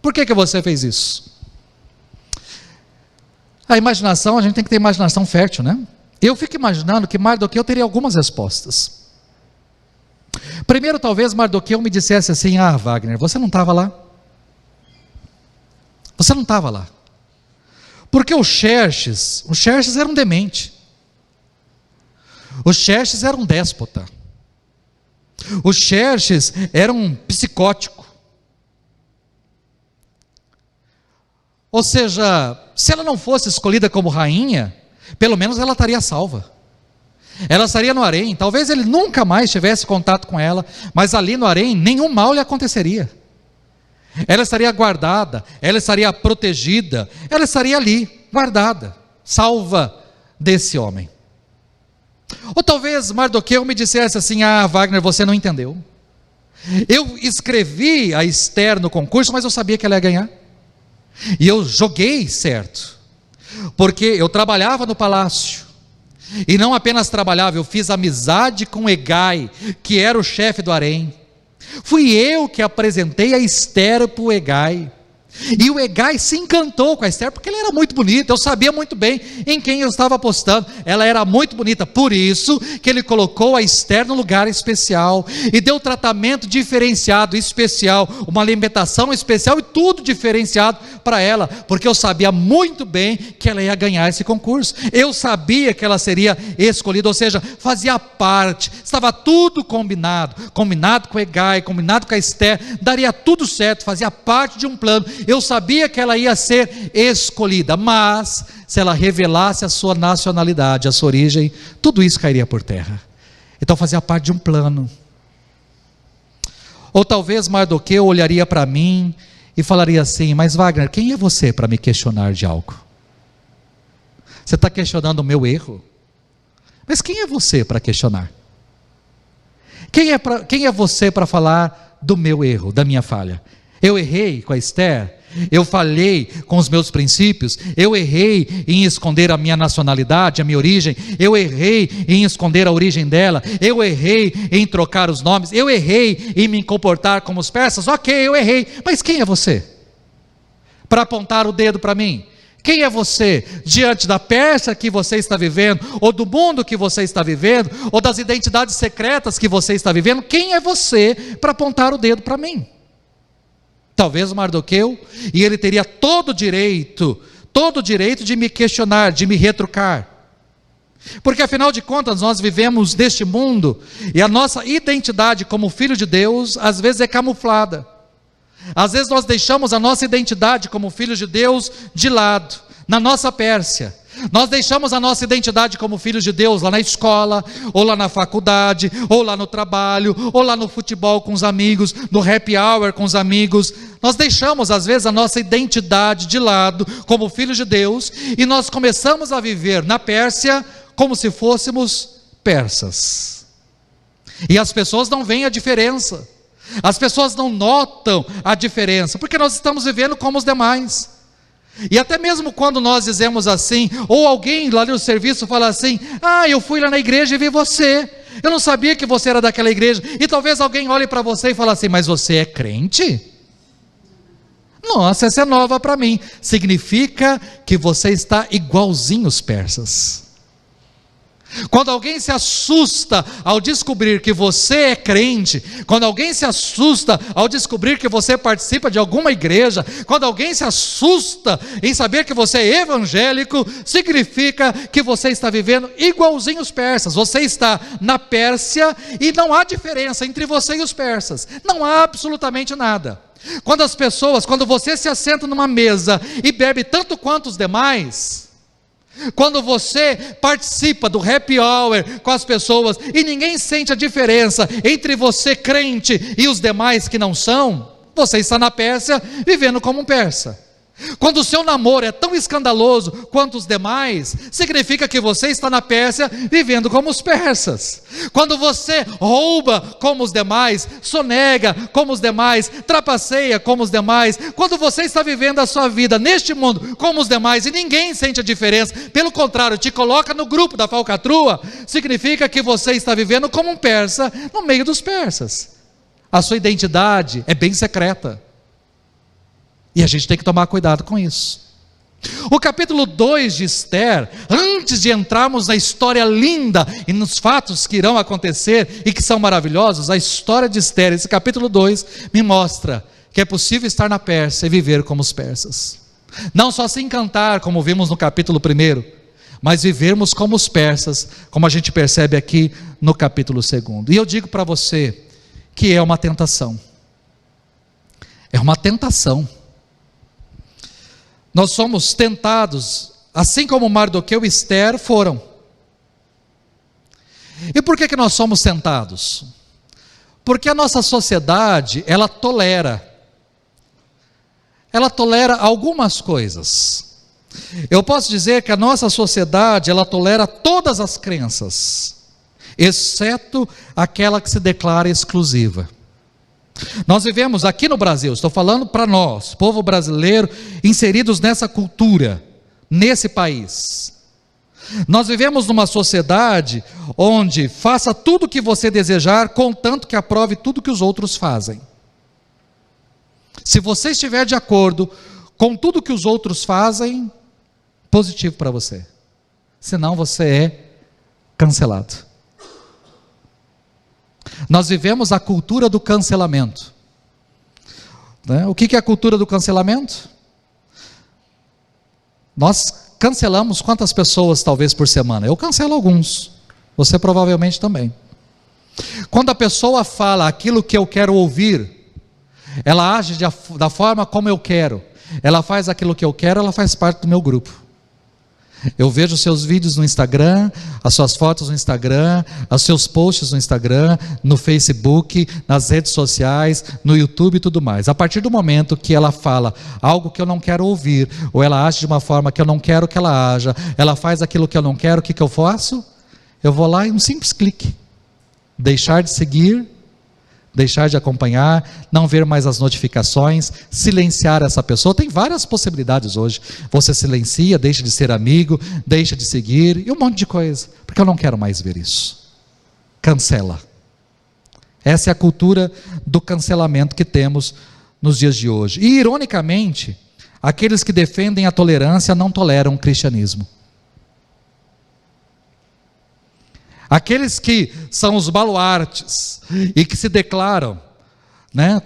[SPEAKER 2] Por que você fez isso? A imaginação, a gente tem que ter imaginação fértil, né? Eu fico imaginando que Mardoqueu teria algumas respostas. Primeiro, talvez Mardoqueu me dissesse assim: ah, Wagner, você não estava lá. Você não estava lá. Porque o Xerxes era um demente. O Xerxes era um déspota. O Xerxes era um psicótico. Ou seja, se ela não fosse escolhida como rainha, pelo menos ela estaria salva. Ela estaria no harém, talvez ele nunca mais tivesse contato com ela, mas ali no harém nenhum mal lhe aconteceria. Ela estaria guardada, ela estaria protegida, ela estaria ali, guardada, salva desse homem. Ou talvez Mardoqueu me dissesse assim: ah, Wagner, você não entendeu. Eu escrevi a Esther no concurso, mas eu sabia que ela ia ganhar. E eu joguei certo, porque eu trabalhava no palácio. E não apenas trabalhava, eu fiz amizade com Hegai, que era o chefe do harém. Fui eu que apresentei a Esther para o Hegai. E o Hegai se encantou com a Esther, porque ela era muito bonita. Eu sabia muito bem em quem eu estava apostando. Ela era muito bonita, por isso que ele colocou a Esther num lugar especial, e deu tratamento diferenciado, especial, uma alimentação especial e tudo diferenciado para ela, porque eu sabia muito bem que ela ia ganhar esse concurso. Eu sabia que ela seria escolhida, ou seja, fazia parte, estava tudo combinado com o Hegai, combinado com a Esther, daria tudo certo, fazia parte de um plano. Eu sabia que ela ia ser escolhida, mas se ela revelasse a sua nacionalidade, a sua origem, tudo isso cairia por terra. Então fazia parte de um plano. Ou talvez Mardoqueu olharia para mim e falaria assim: mas Wagner, quem é você para me questionar de algo? Você está questionando o meu erro? Mas quem é você para questionar? Quem é você para falar do meu erro, da minha falha? Eu errei com a Esther, eu falhei com os meus princípios, eu errei em esconder a minha nacionalidade, a minha origem, eu errei em esconder a origem dela, eu errei em trocar os nomes, eu errei em me comportar como os persas. Ok, eu errei, mas quem é você para apontar o dedo para mim? Quem é você diante da Pérsia que você está vivendo, ou do mundo que você está vivendo, ou das identidades secretas que você está vivendo? Quem é você para apontar o dedo para mim? Talvez o Mardoqueu, e ele teria todo o direito de me questionar, de me retrucar, porque afinal de contas nós vivemos neste mundo, e a nossa identidade como filho de Deus às vezes é camuflada. Às vezes nós deixamos a nossa identidade como filhos de Deus de lado, na nossa Pérsia. Nós deixamos a nossa identidade como filhos de Deus lá na escola, ou lá na faculdade, ou lá no trabalho, ou lá no futebol com os amigos, no happy hour com os amigos. Nós deixamos às vezes a nossa identidade de lado como filhos de Deus, e nós começamos a viver na Pérsia como se fôssemos persas. E as pessoas não veem a diferença, as pessoas não notam a diferença, porque nós estamos vivendo como os demais. E até mesmo quando nós dizemos assim, ou alguém lá no serviço fala assim: ah, eu fui lá na igreja e vi você, eu não sabia que você era daquela igreja. E talvez alguém olhe para você e fale assim: mas você é crente? Nossa, essa é nova para mim. Significa que você está igualzinho os persas. Quando alguém se assusta ao descobrir que você é crente, quando alguém se assusta ao descobrir que você participa de alguma igreja, quando alguém se assusta em saber que você é evangélico, significa que você está vivendo igualzinho os persas. Você está na Pérsia e não há diferença entre você e os persas, não há absolutamente nada. Quando você se assenta numa mesa e bebe tanto quanto os demais, quando você participa do happy hour com as pessoas e ninguém sente a diferença entre você crente e os demais que não são, você está na Pérsia vivendo como um persa. Quando o seu namoro é tão escandaloso quanto os demais, significa que você está na Pérsia vivendo como os persas. Quando você rouba como os demais, sonega como os demais, trapaceia como os demais, quando você está vivendo a sua vida neste mundo como os demais e ninguém sente a diferença, pelo contrário, te coloca no grupo da falcatrua, significa que você está vivendo como um persa no meio dos persas. A sua identidade é bem secreta. E a gente tem que tomar cuidado com isso. O capítulo 2 de Esther, antes de entrarmos na história linda e nos fatos que irão acontecer e que são maravilhosos, a história de Esther, esse capítulo 2, me mostra que é possível estar na Pérsia e viver como os persas. Não só se encantar, como vimos no capítulo 1, mas vivermos como os persas, como a gente percebe aqui no capítulo 2. E eu digo para você que é uma tentação. É uma tentação. Nós somos tentados, assim como Mardoqueu e Esther foram. E por que nós somos tentados? Porque a nossa sociedade, ela tolera algumas coisas. Eu posso dizer que a nossa sociedade, ela tolera todas as crenças, exceto aquela que se declara exclusiva. Nós vivemos aqui no Brasil, estou falando para nós, povo brasileiro, inseridos nessa cultura, nesse país. Nós vivemos numa sociedade onde faça tudo o que você desejar, contanto que aprove tudo que os outros fazem. Se você estiver de acordo com tudo que os outros fazem, positivo para você. Senão você é cancelado. Nós vivemos a cultura do cancelamento. O que é a cultura do cancelamento? Nós cancelamos quantas pessoas talvez por semana? Eu cancelo alguns, você provavelmente também. Quando a pessoa fala aquilo que eu quero ouvir, ela age da forma como eu quero, ela faz aquilo que eu quero, ela faz parte do meu grupo. Eu vejo os seus vídeos no Instagram, as suas fotos no Instagram, os seus posts no Instagram, no Facebook, nas redes sociais, no YouTube e tudo mais. A partir do momento que ela fala algo que eu não quero ouvir, ou ela age de uma forma que eu não quero que ela haja, ela faz aquilo que eu não quero, o que eu faço? Eu vou lá em um simples clique. Deixar de seguir, deixar de acompanhar, não ver mais as notificações, silenciar essa pessoa. Tem várias possibilidades hoje. Você silencia, deixa de ser amigo, deixa de seguir e um monte de coisa, porque eu não quero mais ver isso. Cancela. Essa é a cultura do cancelamento que temos nos dias de hoje. E ironicamente, aqueles que defendem a tolerância não toleram o cristianismo. Aqueles que são os baluartes e que se declaram,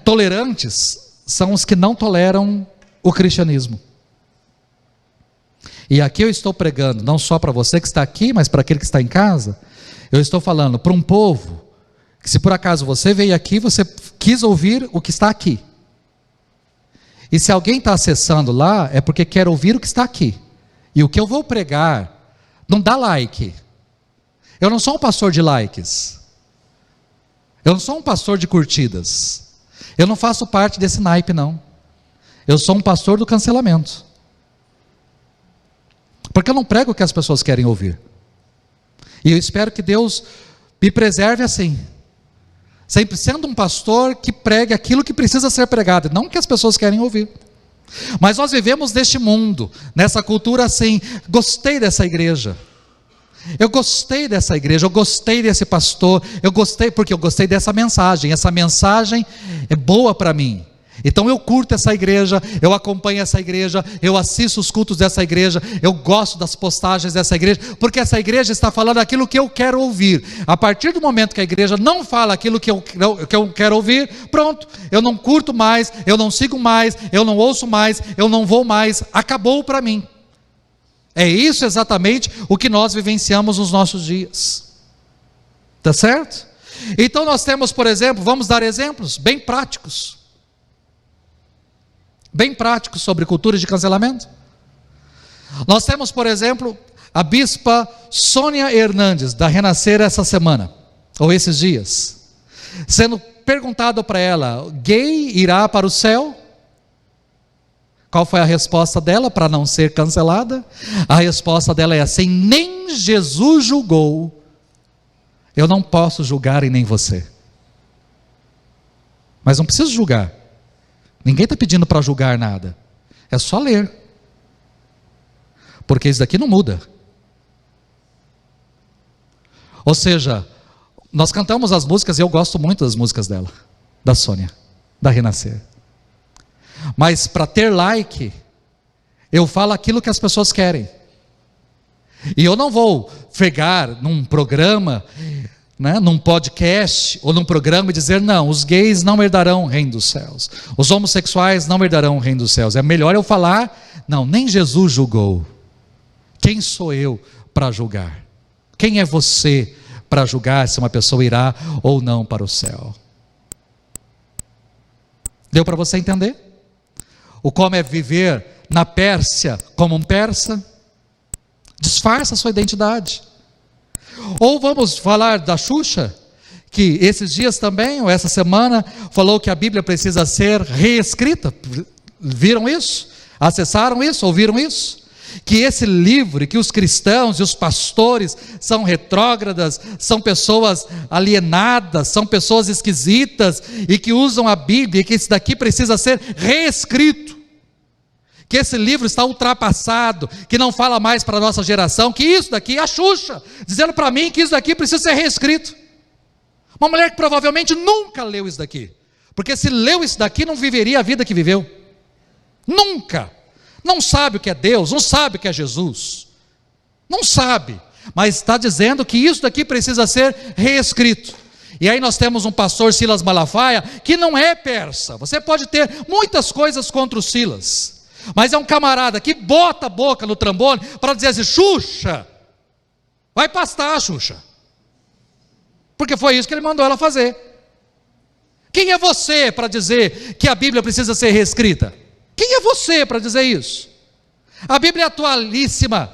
[SPEAKER 2] tolerantes, são os que não toleram o cristianismo. E aqui eu estou pregando, não só para você que está aqui, mas para aquele que está em casa. Eu estou falando para um povo, que se por acaso você veio aqui, você quis ouvir o que está aqui. E se alguém está acessando lá, é porque quer ouvir o que está aqui. E o que eu vou pregar, não dá like. Eu não sou um pastor de likes. Eu não sou um pastor de curtidas. Eu não faço parte desse naipe, não. Eu sou um pastor do cancelamento. Porque eu não prego o que as pessoas querem ouvir. E eu espero que Deus me preserve assim. Sempre sendo um pastor que pregue aquilo que precisa ser pregado, não o que as pessoas querem ouvir. Mas nós vivemos neste mundo, nessa cultura assim. Gostei dessa igreja. Eu gostei dessa igreja, eu gostei desse pastor, eu gostei porque eu gostei dessa mensagem. Essa mensagem é boa para mim. Então eu curto essa igreja, eu acompanho essa igreja, eu assisto os cultos dessa igreja, eu gosto das postagens dessa igreja, porque essa igreja está falando aquilo que eu quero ouvir. A partir do momento que a igreja não fala aquilo que eu quero ouvir, pronto, eu não curto mais, eu não sigo mais, eu não ouço mais, eu não vou mais, acabou para mim. É isso exatamente o que nós vivenciamos nos nossos dias. Tá certo? Então nós temos, por exemplo, vamos dar exemplos bem práticos sobre cultura de cancelamento. Nós temos, por exemplo, a bispa Sônia Hernandes, da Renascer, essa semana, ou esses dias, sendo perguntado para ela: gay irá para o céu? Qual foi a resposta dela para não ser cancelada? A resposta dela é assim: nem Jesus julgou, eu não posso julgar e nem você. Mas não preciso julgar. Ninguém está pedindo para julgar nada. É só ler. Porque isso daqui não muda. Ou seja, nós cantamos as músicas e eu gosto muito das músicas dela, da Sônia, da Renascer. Mas para ter like, eu falo aquilo que as pessoas querem. E eu não vou fregar num programa, num podcast ou num programa e dizer: não, os gays não herdarão o reino dos céus, os homossexuais não herdarão o reino dos céus. É melhor eu falar: não, nem Jesus julgou. Quem sou eu para julgar? Quem é você para julgar se uma pessoa irá ou não para o céu? Deu para você entender? O como é viver na Pérsia como um persa? Disfarça a sua identidade. Ou vamos falar da Xuxa, que esses dias também, ou essa semana, falou que a Bíblia precisa ser reescrita. Viram isso? Acessaram isso? Ouviram isso? Que esse livro, que os cristãos e os pastores são retrógradas, são pessoas alienadas, são pessoas esquisitas, e que usam a Bíblia, e que isso daqui precisa ser reescrito. Que esse livro está ultrapassado, que não fala mais para a nossa geração, que isso daqui é a Xuxa, dizendo para mim que isso daqui precisa ser reescrito. Uma mulher que provavelmente nunca leu isso daqui, porque se leu isso daqui não viveria a vida que viveu, nunca. Não sabe o que é Deus, não sabe o que é Jesus, não sabe, mas está dizendo que isso daqui precisa ser reescrito. E aí nós temos um pastor, Silas Malafaia, que não é persa. Você pode ter muitas coisas contra o Silas, mas é um camarada que bota a boca no trombone para dizer assim: Xuxa, vai pastar, Xuxa, porque foi isso que ele mandou ela fazer. Quem é você para dizer que a Bíblia precisa ser reescrita? Quem é você para dizer isso? A Bíblia é atualíssima.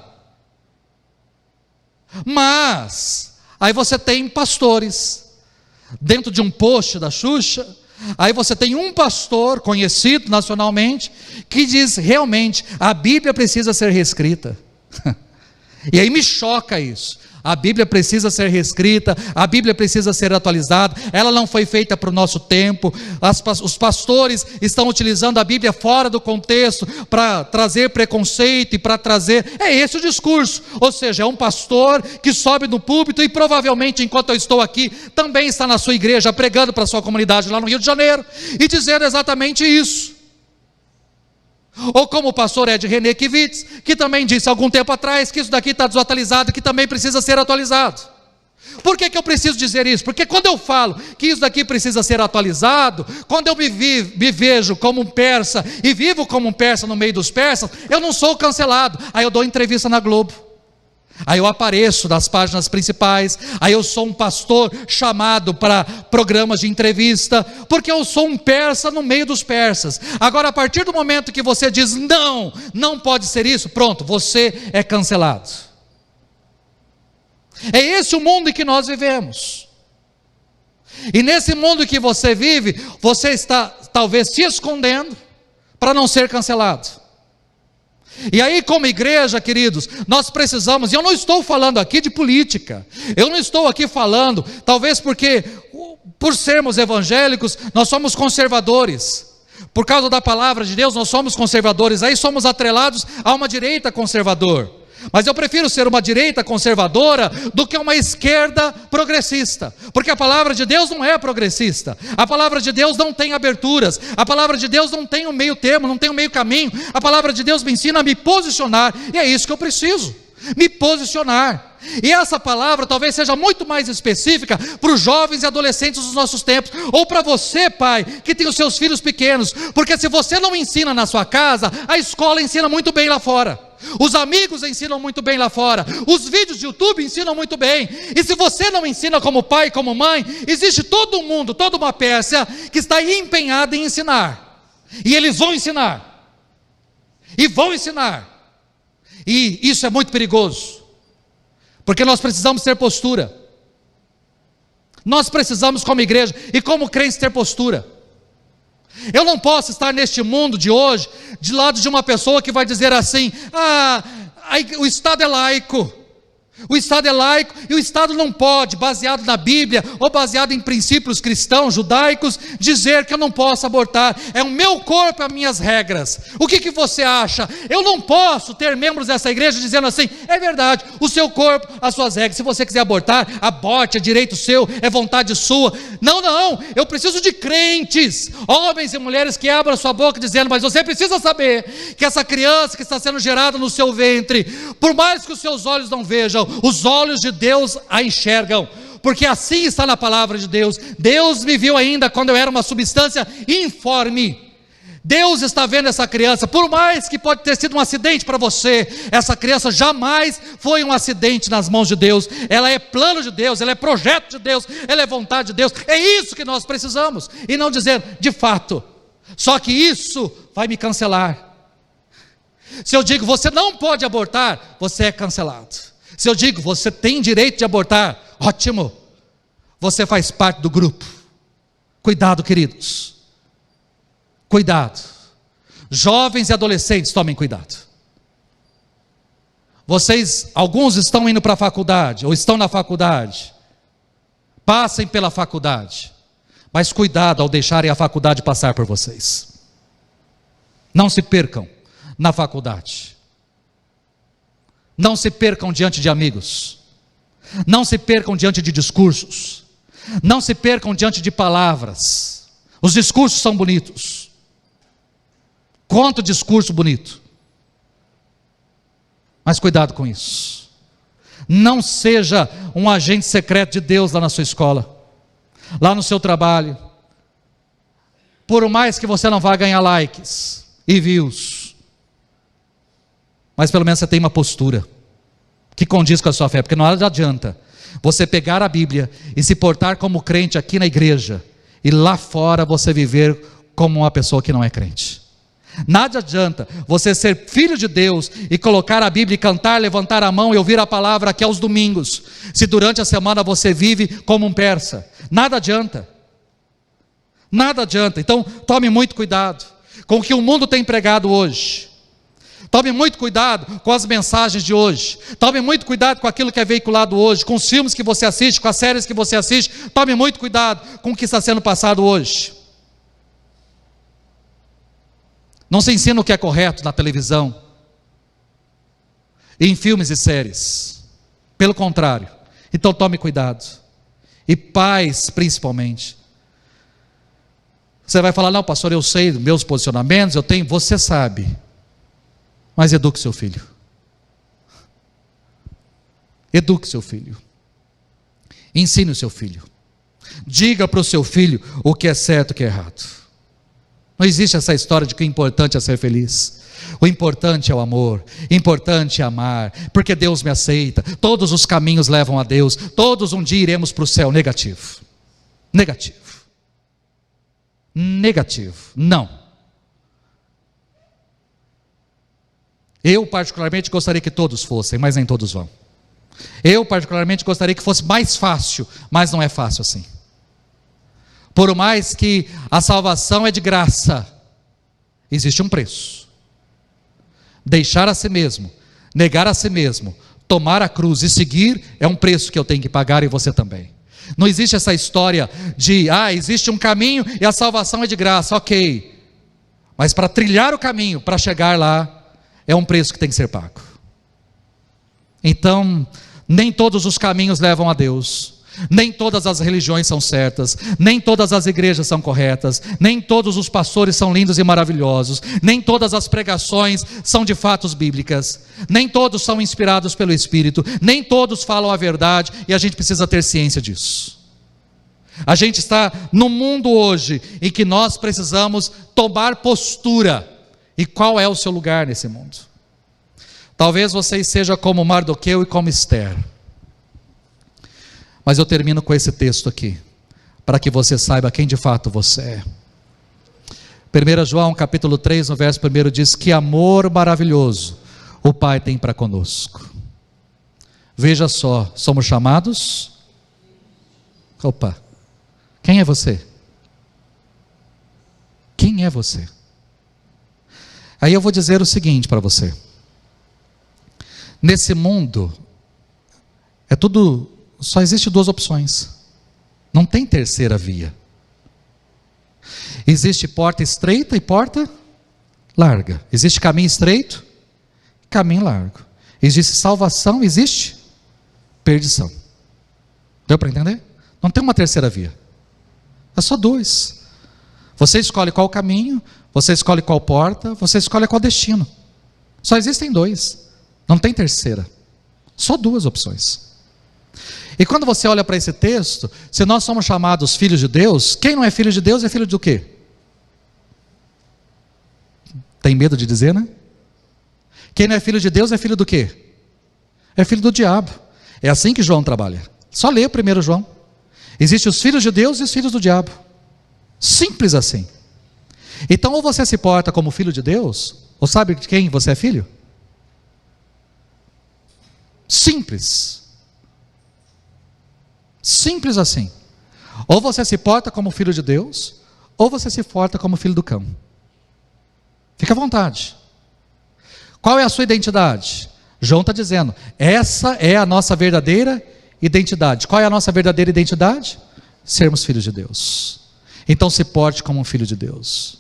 [SPEAKER 2] Mas aí você tem pastores dentro de um post da Xuxa. Aí você tem um pastor conhecido nacionalmente que diz: realmente a Bíblia precisa ser reescrita. E aí me choca isso. A Bíblia precisa ser reescrita, a Bíblia precisa ser atualizada, ela não foi feita para o nosso tempo. Os pastores estão utilizando a Bíblia fora do contexto para trazer preconceito e para trazer, é esse o discurso. Ou seja, é um pastor que sobe no púlpito e provavelmente enquanto eu estou aqui, também está na sua igreja pregando para a sua comunidade lá no Rio de Janeiro e dizendo exatamente isso. Ou como o pastor Ed René Kivitz, que também disse algum tempo atrás que isso daqui está desatualizado, que também precisa ser atualizado. Por que eu preciso dizer isso? Porque quando eu falo que isso daqui precisa ser atualizado, quando eu me vejo como um persa e vivo como um persa no meio dos persas, eu não sou cancelado. Aí eu dou entrevista na Globo, aí eu apareço nas páginas principais, aí eu sou um pastor chamado para programas de entrevista, porque eu sou um persa no meio dos persas. Agora, a partir do momento que você diz não, não pode ser isso, pronto, você é cancelado. É esse o mundo em que nós vivemos. E nesse mundo em que você vive, você está talvez se escondendo para não ser cancelado. E aí, como igreja, queridos, nós precisamos, e eu não estou falando aqui de política, eu não estou aqui falando, talvez porque, por sermos evangélicos, nós somos conservadores, por causa da palavra de Deus, nós somos conservadores, aí somos atrelados a uma direita conservador. Mas eu prefiro ser uma direita conservadora do que uma esquerda progressista, porque a palavra de Deus não é progressista, a palavra de Deus não tem aberturas, a palavra de Deus não tem um meio termo, não tem um meio caminho, a palavra de Deus me ensina a me posicionar, e é isso que eu preciso, me posicionar. E essa palavra talvez seja muito mais específica para os jovens e adolescentes dos nossos tempos, ou para você, pai, que tem os seus filhos pequenos, porque se você não ensina na sua casa, a escola ensina muito bem lá fora, os amigos ensinam muito bem lá fora, os vídeos de YouTube ensinam muito bem, e se você não ensina como pai, como mãe, existe todo mundo, toda uma Pérsia que está empenhada em ensinar, e eles vão ensinar, e vão ensinar, e isso é muito perigoso, porque nós precisamos ter postura, nós precisamos como igreja, e como crentes ter postura. Eu não posso estar neste mundo de hoje, de lado de uma pessoa que vai dizer assim, o Estado é laico, o Estado é laico, e o Estado não pode, baseado na Bíblia, ou baseado em princípios cristãos, judaicos, dizer que eu não posso abortar, é o meu corpo, as minhas regras. O que você acha? Eu não posso ter membros dessa igreja dizendo assim, é verdade, o seu corpo, as suas regras, se você quiser abortar, aborte, é direito seu, é vontade sua. Não, eu preciso de crentes, homens e mulheres que abram a sua boca dizendo, mas você precisa saber, que essa criança que está sendo gerada no seu ventre, por mais que os seus olhos não vejam, os olhos de Deus a enxergam, porque assim está na palavra de Deus. Deus me viu ainda quando eu era uma substância informe. Deus está vendo essa criança, por mais que pode ter sido um acidente para você, essa criança jamais foi um acidente nas mãos de Deus, ela é plano de Deus, ela é projeto de Deus, ela é vontade de Deus, é isso que nós precisamos, e não dizer, de fato, só que isso vai me cancelar. Se eu digo, você não pode abortar, você é cancelado. Se eu digo, você tem direito de abortar, ótimo, você faz parte do grupo. Cuidado, queridos, cuidado, jovens e adolescentes, tomem cuidado. Vocês, alguns estão indo para a faculdade, ou estão na faculdade, passem pela faculdade, mas cuidado ao deixarem a faculdade passar por vocês. Não se percam na faculdade. Não se percam diante de amigos, não se percam diante de discursos, não se percam diante de palavras. Os discursos são bonitos, quanto discurso bonito, mas cuidado com isso. Não seja um agente secreto de Deus lá na sua escola, lá no seu trabalho, por mais que você não vá ganhar likes e views, mas pelo menos você tem uma postura que condiz com a sua fé, porque não adianta você pegar a Bíblia e se portar como crente aqui na igreja, e lá fora você viver como uma pessoa que não é crente. Nada adianta você ser filho de Deus e colocar a Bíblia e cantar, levantar a mão e ouvir a palavra aqui aos domingos, se durante a semana você vive como um persa. Nada adianta, nada adianta. Então tome muito cuidado com o que o mundo tem pregado hoje. Tome muito cuidado com as mensagens de hoje. Tome muito cuidado com aquilo que é veiculado hoje, com os filmes que você assiste, com as séries que você assiste. Tome muito cuidado com o que está sendo passado hoje. Não se ensina o que é correto na televisão, em filmes e séries. Pelo contrário. Então tome cuidado. E pais, principalmente. Você vai falar, não, pastor, eu sei dos meus posicionamentos, eu tenho, você sabe. Mas eduque seu filho. Eduque seu filho. Ensine o seu filho. Diga para o seu filho o que é certo e o que é errado. Não existe essa história de que o importante é ser feliz. O importante é o amor, o importante é amar, porque Deus me aceita, todos os caminhos levam a Deus, todos um dia iremos para o céu. Negativo. Negativo. Negativo. Não. Eu particularmente gostaria que todos fossem, mas nem todos vão. Eu particularmente gostaria que fosse mais fácil, mas não é fácil assim. Por mais que a salvação é de graça, existe um preço. Deixar a si mesmo, negar a si mesmo, tomar a cruz e seguir é um preço que eu tenho que pagar, e você também. Não existe essa história de, existe um caminho e a salvação é de graça, ok. Mas para trilhar o caminho, para chegar lá, é um preço que tem que ser pago. Então, nem todos os caminhos levam a Deus, nem todas as religiões são certas, nem todas as igrejas são corretas, nem todos os pastores são lindos e maravilhosos, nem todas as pregações são de fatos bíblicas, nem todos são inspirados pelo Espírito, nem todos falam a verdade, e a gente precisa ter ciência disso. A gente está no mundo hoje em que nós precisamos tomar postura. E qual é o seu lugar nesse mundo? Talvez você seja como Mardoqueu e como Esther. Mas eu termino com esse texto aqui, para que você saiba quem de fato você é. 1 João capítulo 3, no verso 1 diz: que amor maravilhoso o Pai tem para conosco. Veja só, somos chamados... Opa, quem é você? Quem é você? Aí eu vou dizer o seguinte para você. Nesse mundo, só existe duas opções. Não tem terceira via. Existe porta estreita e porta larga. Existe caminho estreito, caminho largo. Existe salvação, existe perdição. Deu para entender? Não tem uma terceira via. É só dois. Você escolhe qual caminho, você escolhe qual porta, você escolhe qual destino. Só existem dois. Não tem terceira. Só duas opções. E quando você olha para esse texto, se nós somos chamados filhos de Deus, quem não é filho de Deus é filho do quê? Tem medo de dizer, né? Quem não é filho de Deus é filho do quê? É filho do diabo. É assim que João trabalha. Só lê 1 João. Existem os filhos de Deus e os filhos do diabo. Simples assim. Então, ou você se porta como filho de Deus, ou sabe de quem você é filho? Simples. Simples assim. Ou você se porta como filho de Deus, ou você se porta como filho do cão. Fica à vontade. Qual é a sua identidade? João está dizendo, essa é a nossa verdadeira identidade. Qual é a nossa verdadeira identidade? Sermos filhos de Deus. Então se porte como um filho de Deus.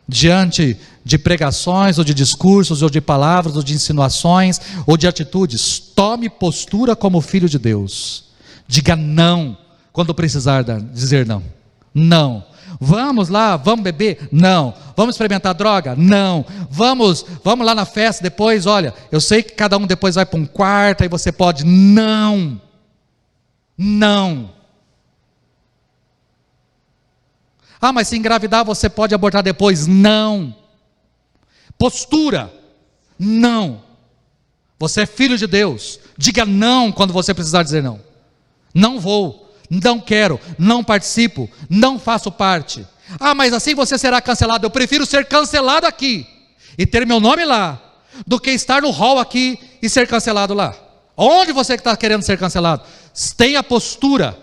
[SPEAKER 2] Diante de pregações, ou de discursos, ou de palavras, ou de insinuações, ou de atitudes, tome postura como filho de Deus. Diga não, quando precisar dizer não. Não. Vamos lá, vamos beber? Não. Vamos experimentar droga? Não. Vamos lá na festa depois? Olha, eu sei que cada um depois vai para um quarto, aí você pode. Não. Não. Ah, mas se engravidar você pode abortar depois? Não. Postura? Não. Você é filho de Deus. Diga não quando você precisar dizer não. Não vou, não quero, não participo, não faço parte. Ah, mas assim você será cancelado. Eu prefiro ser cancelado aqui e ter meu nome lá, do que estar no hall aqui e ser cancelado lá. Onde você que está querendo ser cancelado? Tenha postura.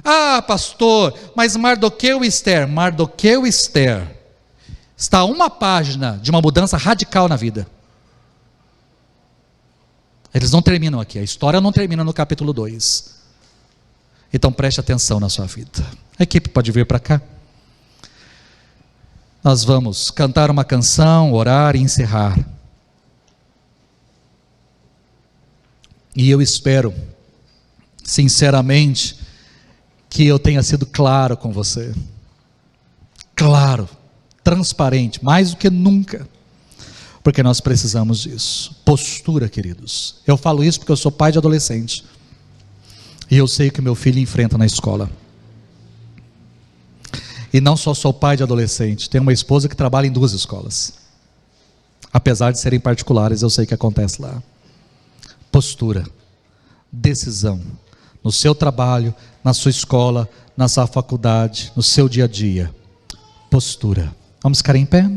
[SPEAKER 2] Ah, pastor, mas Mardoqueu e Esther está a uma página de uma mudança radical na vida. Eles não terminam aqui, a história não termina no capítulo 2. Então preste atenção na sua vida. A equipe pode vir para cá. Nós vamos cantar uma canção, orar e encerrar. E eu espero, sinceramente, que eu tenha sido claro com você. Claro, transparente, mais do que nunca. Porque nós precisamos disso. Postura, queridos. Eu falo isso porque eu sou pai de adolescente. E eu sei o que meu filho enfrenta na escola. E não só sou pai de adolescente, tenho uma esposa que trabalha em 2 escolas. Apesar de serem particulares, eu sei o que acontece lá. Postura, decisão, no seu trabalho, na sua escola, na sua faculdade, no seu dia a dia. Postura. Vamos ficar em pé?